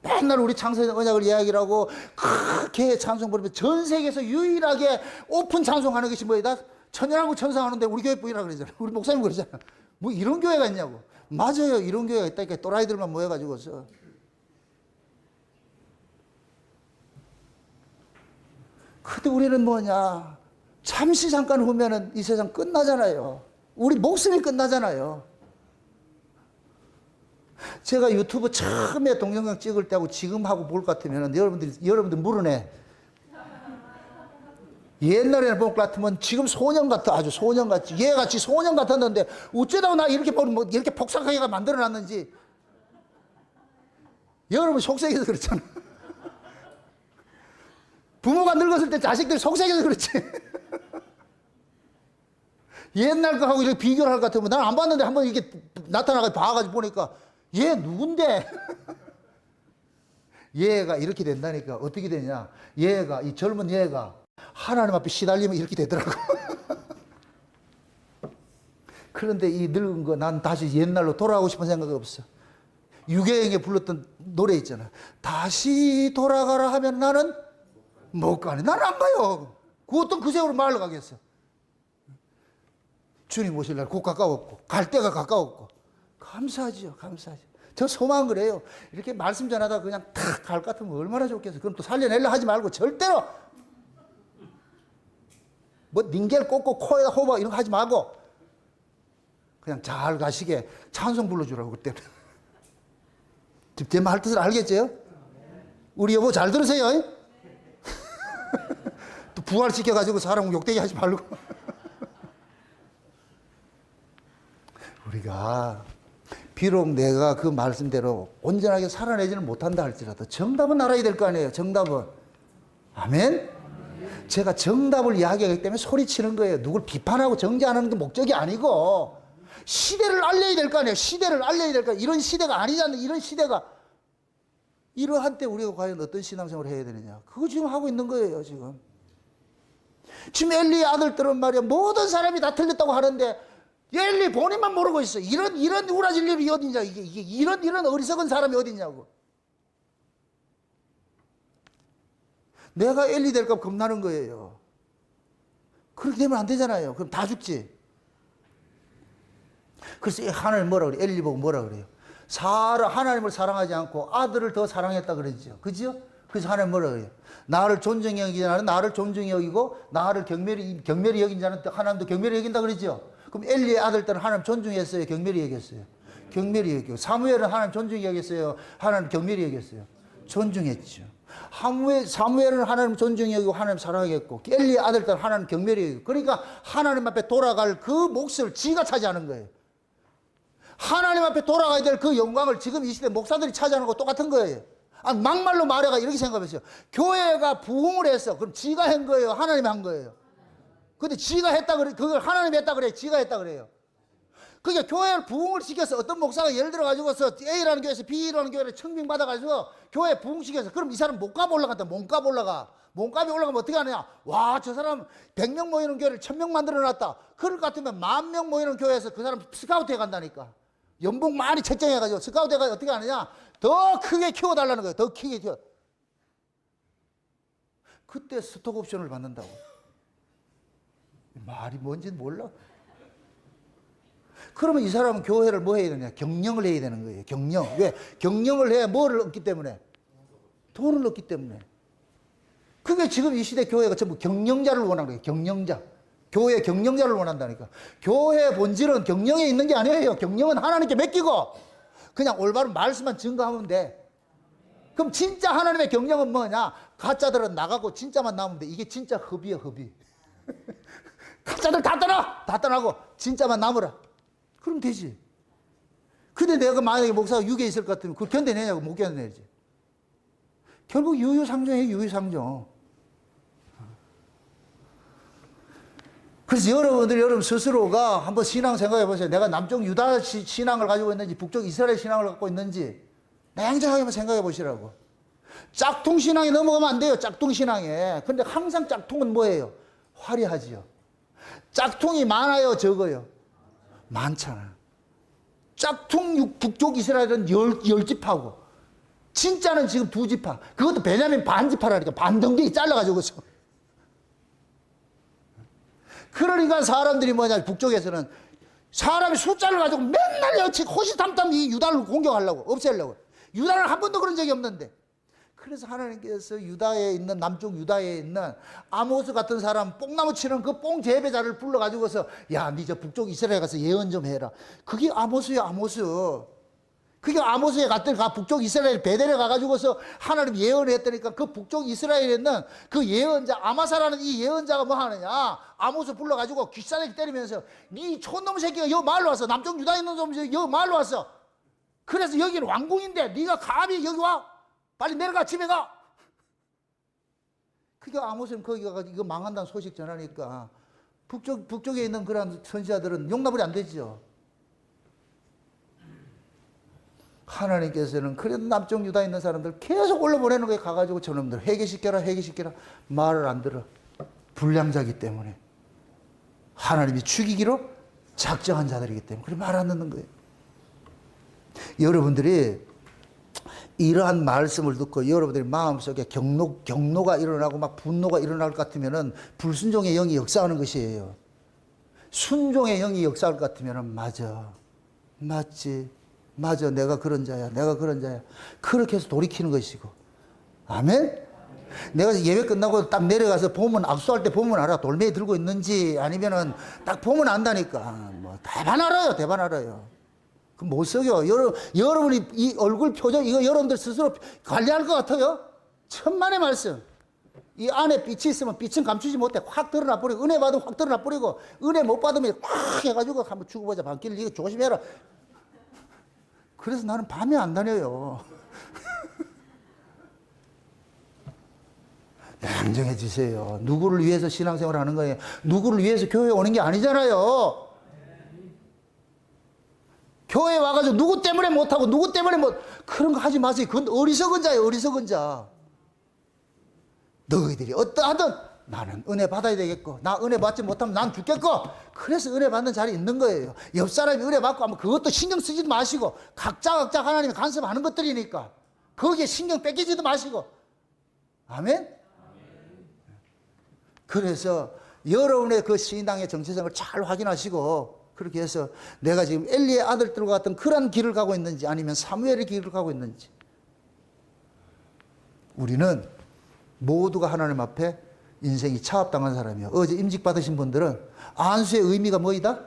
맨날 우리 창세전 언약을 이야기를 하고 그렇게 찬송 부르면 전 세계에서 유일하게 오픈 찬송하는 것이 뭐야? 천연하고 천상하는데 우리 교회 뿐이라 그러잖아. 우리 목사님 그러잖아. 뭐 이런 교회가 있냐고. 맞아요. 이런 교회가 있다니까. 또라이들만 모여가지고서. 근데 우리는 뭐냐. 잠시 잠깐 후면은 이 세상 끝나잖아요. 우리 목숨이 끝나잖아요. 제가 유튜브 처음에 동영상 찍을 때하고 지금 하고 볼 것 같으면 여러분들 물으네. 옛날에는 볼 것 같으면 지금 소년 같아. 아주 소년 같지. 얘같이 소년 같았는데 어쩌다가 나 이렇게 뭐 이렇게 폭삭하게 만들어 놨는지. 여러분 속색해서 그렇잖아. 부모가 늙었을 때 자식들이 속색해서 그렇지. 옛날 거하고 이렇게 비교를 할 것 같으면 난 안 봤는데 한번 이렇게 나타나가지고 봐가지고 보니까 얘 누군데? 얘가 이렇게 된다니까. 어떻게 되냐. 얘가 이 젊은 얘가 하나님 앞에 시달리면 이렇게 되더라고. 그런데 이 늙은 거 난 다시 옛날로 돌아가고 싶은 생각이 없어. 유계영이 불렀던 노래 있잖아. 다시 돌아가라 하면 나는 못 가네. 나는 안 가요. 그 어떤 그 세월을 말로 가겠어. 주님 오실 날 곧 가까웠고 갈 때가 가까웠고 감사하지요. 감사하죠. 저 소망은 그래요. 이렇게 말씀 전하다가 그냥 탁 갈 것 같으면 얼마나 좋겠어. 그럼 또 살려내려 하지 말고 절대로 뭐 닌겔 꽂고 코에다 호박 이런 거 하지 말고 그냥 잘 가시게 찬송 불러주라고 그때. 제 말 뜻을 알겠죠? 우리 여보 잘 들으세요. 또 부활시켜가지고 사람 욕되게 하지 말고. 우리가 비록 내가 그 말씀대로 온전하게 살아내지는 못한다 할지라도 정답은 알아야 될 거 아니에요. 정답은. 아멘? 제가 정답을 이야기하기 때문에 소리치는 거예요. 누굴 비판하고 정죄하는 게 목적이 아니고 시대를 알려야 될 거 아니에요. 시대를 알려야 될 거 아니에요. 이런 시대가 아니잖아요. 이런 시대가. 이러한 때 우리가 과연 어떤 신앙생활을 해야 되느냐. 그거 지금 하고 있는 거예요. 지금 엘리의 아들들은 말이야 모든 사람이 다 틀렸다고 하는데 엘리 본인만 모르고 있어. 이런 우라질 일이 어딨냐. 이게 이런 어리석은 사람이 어딨냐고. 내가 엘리 될까 겁나는 거예요. 그렇게 되면 안 되잖아요. 그럼 다 죽지. 그래서 하나님 뭐라 그래요? 엘리 보고 뭐라 그래요? 하나님을 사랑하지 않고 아들을 더 사랑했다 그러죠. 그죠? 그래서 하나님 뭐라 그래요? 나를 존중히 여기는 자는 나를 존중히 여기고 나를 경멸히 여긴 자는 하나님도 경멸히 여긴다 그러죠. 그럼 엘리의 아들들은 하나님 존중했어요? 경멸히 여겼어요? 경멸히 여기고. 사무엘은 하나님 존중히 여겼어요? 하나님 경멸히 여겼어요? 존중했죠. 사무엘은 하나님 존중히 여기고 하나님 사랑하겠고 엘리의 아들들은 하나님 경멸히 여기고. 그러니까 하나님 앞에 돌아갈 그 몫을 지가 차지하는 거예요. 하나님 앞에 돌아가야 될 그 영광을 지금 이 시대 목사들이 차지하는 거 똑같은 거예요. 막말로 말해가 이렇게 생각했어요. 교회가 부흥을 했어. 그럼 지가 한 거예요? 하나님이 한 거예요? 근데 지가 했다 그래. 그걸 하나님이 했다 그래. 지가 했다 그래요. 그게 교회를 부흥을 시켜서 어떤 목사가 예를 들어 가지고서 A라는 교회에서 B라는 교회를 청빙 받아 가지고 교회 부흥시켜서 그럼 이 사람 몸값 올라간다. 몸값 올라가. 몸값이 올라가면 어떻게 하느냐? 와, 저 사람 100명 모이는 교회를 1000명 만들어 놨다. 그럴 것 같으면 10,000명 모이는 교회에서 그 사람 스카우트 해 간다니까. 연봉 많이 책정해 가지고 스카우트 해 가지고 어떻게 하느냐? 더 크게 키워 달라는 거예요. 더 크게 키워. 그때 스톡 옵션을 받는다고. 말이 뭔지는 몰라. 그러면 이 사람은 교회를 뭐 해야 되냐? 경영을 해야 되는 거예요. 경영. 왜? 경영을 해야 뭐를 얻기 때문에? 돈을 얻기 때문에. 그게 지금 이 시대 교회가 전부 경영자를 원하는 거예요. 경영자. 교회 경영자를 원한다니까. 교회의 본질은 경영에 있는 게 아니에요. 경영은 하나님께 맡기고 그냥 올바른 말씀만 증거하면 돼. 그럼 진짜 하나님의 경영은 뭐냐? 가짜들은 나가고 진짜만 남으면 돼. 이게 진짜 허비야, 허비. 가짜들 다 떠나! 다 떠나고 진짜만 남으라. 그럼 되지. 근데 내가 만약에 목사가 육에 있을 것 같으면 그걸 견뎌내냐고. 못 견뎌내지. 결국 유유상종이에요. 유유상종. 그래서 여러분 스스로가 한번 신앙 생각해 보세요. 내가 남쪽 유다 신앙을 가지고 있는지 북쪽 이스라엘 신앙을 갖고 있는지 냉정하게 한번 생각해 보시라고. 짝퉁 신앙에 넘어가면 안 돼요. 짝퉁 신앙에. 근데 항상 짝퉁은 뭐예요? 화려하지요. 짝퉁이 많아요, 적어요? 많잖아요. 짝퉁 북쪽 이스라엘은 열 지파고 진짜는 지금 2지파. 그것도 베냐민 반지파라니까. 반덩이 잘라가지고서. 그러니까 사람들이 뭐냐, 북쪽에서는 사람이 숫자를 가지고 맨날 호시탐탐 이 유다를 공격하려고, 없애려고. 유다는 한 번도 그런 적이 없는데. 그래서 하나님께서 유다에 있는, 남쪽 유다에 있는 아모스 같은 사람, 뽕나무 치는 그 뽕 재배자를 불러가지고서, 야, 니 저 북쪽 이스라엘 가서 예언 좀 해라. 그게 아모스야, 아모스. 그게 아모스에 갔더니 북쪽 이스라엘 베델에 가가지고서 하나님 예언을 했다니까. 그 북쪽 이스라엘에 있는 그 예언자, 아마사라는 이 예언자가 뭐 하느냐. 아모스 불러가지고 귀싸대기 때리면서, 니 촌놈 새끼가 여 말로 왔어. 남쪽 유다에 있는 놈이 여 말로 왔어. 그래서 여기는 왕궁인데 니가 감히 여기 와? 빨리 내려가, 집에 가. 그게 아모스는 거기 가서 이거 망한다는 소식 전하니까 북쪽에 있는 그런 선지자들은 용납이 안 되죠. 하나님께서는 그래도 남쪽 유다에 있는 사람들 계속 올려보내는 거에 가가지고 저놈들 회개시켜라 말을 안 들어. 불량자기 때문에. 하나님이 죽이기로 작정한 자들이기 때문에 그래 말 안 듣는 거예요. 여러분들이 이러한 말씀을 듣고 여러분들이 마음속에 경노가 일어나고 막 분노가 일어날 것 같으면은 불순종의 영이 역사하는 것이에요. 순종의 영이 역사할 것 같으면은 맞지. 맞아, 내가 그런 자야, 내가 그런 자야. 그렇게 해서 돌이키는 것이고. 아멘? 내가 예배 끝나고 딱 내려가서 보면, 악수할 때 보면 알아. 돌멩이 들고 있는지 아니면은 딱 보면 안다니까. 뭐 대반 알아요, 대반 알아요. 그 못 속여. 여러분이 이 얼굴 표정, 이거 여러분들 스스로 관리할 것 같아요? 천만의 말씀. 이 안에 빛이 있으면 빛은 감추지 못해. 확 드러나 버리고, 은혜 받으면 확 드러나 버리고, 은혜 못 받으면 확 해가지고 한번 죽어보자. 밤길 이거 조심해라. 그래서 나는 밤에 안 다녀요. 냉정해지세요. 누구를 위해서 신앙생활 하는 거예요? 누구를 위해서 교회에 오는 게 아니잖아요. 교회에 와가지고 누구 때문에 못하고 누구 때문에 그런 거 하지 마세요. 그건 어리석은 자예요. 어리석은 자. 너희들이 어떠하든 나는 은혜 받아야 되겠고, 나 은혜 받지 못하면 난 죽겠고, 그래서 은혜 받는 자리에 있는 거예요. 옆 사람이 은혜 받고 하면 그것도 신경 쓰지도 마시고, 각자 하나님이 간섭하는 것들이니까 거기에 신경 뺏기지도 마시고. 아멘? 그래서 여러분의 그 신앙의 정체성을 잘 확인하시고, 그렇게 해서 내가 지금 엘리의 아들들과 같은 그런 길을 가고 있는지 아니면 사무엘의 길을 가고 있는지. 우리는 모두가 하나님 앞에 인생이 차압당한 사람이에요. 어제 임직 받으신 분들은 안수의 의미가 뭐이다?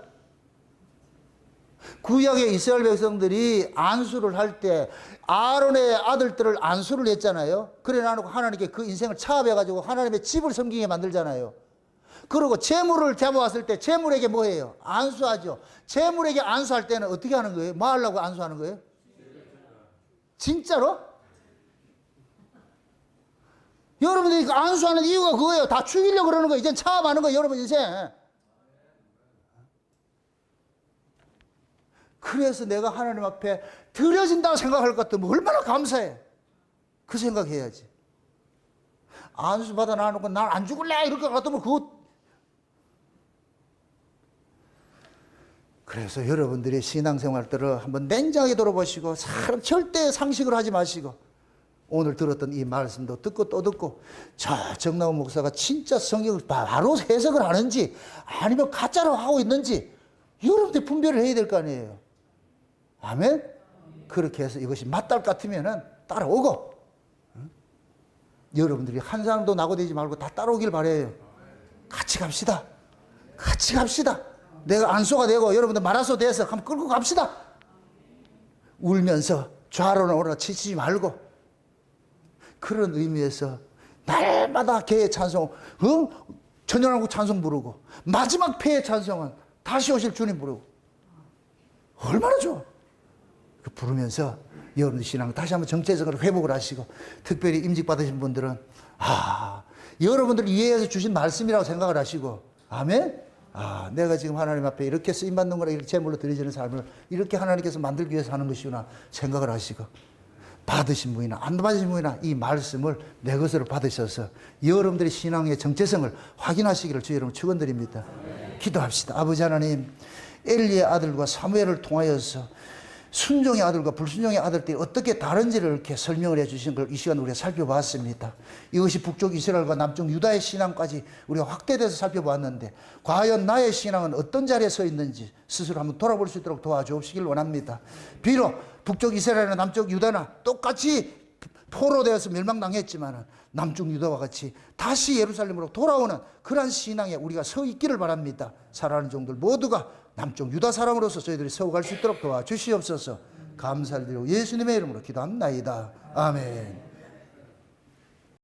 구약의 이스라엘 백성들이 안수를 할 때 아론의 아들들을 안수를 했잖아요. 그래 놔놓고 하나님께 그 인생을 차압해가지고 하나님의 집을 섬기게 만들잖아요. 그리고 재물을 잡아왔을 때 재물에게 뭐 해요? 안수하죠. 재물에게 안수할 때는 어떻게 하는 거예요? 뭐 하려고 안수하는 거예요? 진짜로? 여러분들이 안수하는 이유가 그거예요. 다 죽이려고 그러는 거예요. 이젠 차압하는 거예요. 여러분 인생. 그래서 내가 하나님 앞에 드려진다고 생각할 것 같으면 얼마나 감사해. 그 생각해야지. 안수 받아 놔놓고 난 안 죽을래 이럴 것 같으면 그거. 그래서 여러분들이 신앙생활들을 한번 냉정하게 돌아보시고 사람 절대 상식으로 하지 마시고, 오늘 들었던 이 말씀도 듣고 또 듣고, 정나훈 목사가 진짜 성경을 바로 해석을 하는지 아니면 가짜로 하고 있는지 여러분들이 분별을 해야 될 거 아니에요. 아멘? 그렇게 해서 이것이 맞달 같으면은 따라오고, 여러분들이 한 사람도 낙오되지 말고 다 따라오길 바라요. 같이 갑시다. 같이 갑시다. 내가 안수가 되고 여러분들 마라소 돼서 한번 끌고 갑시다. 울면서 좌로나 우로나 치지 말고, 그런 의미에서 날마다 개의 찬송, 천연왕국 찬송 부르고, 마지막 폐의 찬송은 다시 오실 주님 부르고, 얼마나 좋아. 부르면서 여러분들 신앙 다시 한번 정체성을 회복을 하시고, 특별히 임직 받으신 분들은 여러분들 위해서 주신 말씀이라고 생각을 하시고, 아멘? 내가 지금 하나님 앞에 이렇게 쓰임받는 거라, 이렇게 제물로 드려지는 삶을 이렇게 하나님께서 만들기 위해서 하는 것이구나 생각을 하시고, 받으신 분이나 안 받으신 분이나 이 말씀을 내 것으로 받으셔서 여러분들의 신앙의 정체성을 확인하시기를 주 여러분 축원드립니다. 기도합시다. 아버지 하나님, 엘리의 아들과 사무엘을 통하여서 순종의 아들과 불순종의 아들들이 어떻게 다른지를 이렇게 설명을 해주신 걸 이 시간 우리가 살펴봤습니다. 이것이 북쪽 이스라엘과 남쪽 유다의 신앙까지 우리가 확대돼서 살펴봤는데, 과연 나의 신앙은 어떤 자리에 서 있는지 스스로 한번 돌아볼 수 있도록 도와주시길 원합니다. 비록 북쪽 이스라엘이나 남쪽 유다나 똑같이 포로되어서 멸망당했지만 남쪽 유다와 같이 다시 예루살렘으로 돌아오는 그러한 신앙에 우리가 서 있기를 바랍니다. 사랑하는 종들 모두가 남쪽 유다 사람으로서 저희들이 서고갈 수 있도록 도와주시옵소서. 감사를 드리고 예수님의 이름으로 기도합나이다. 아멘.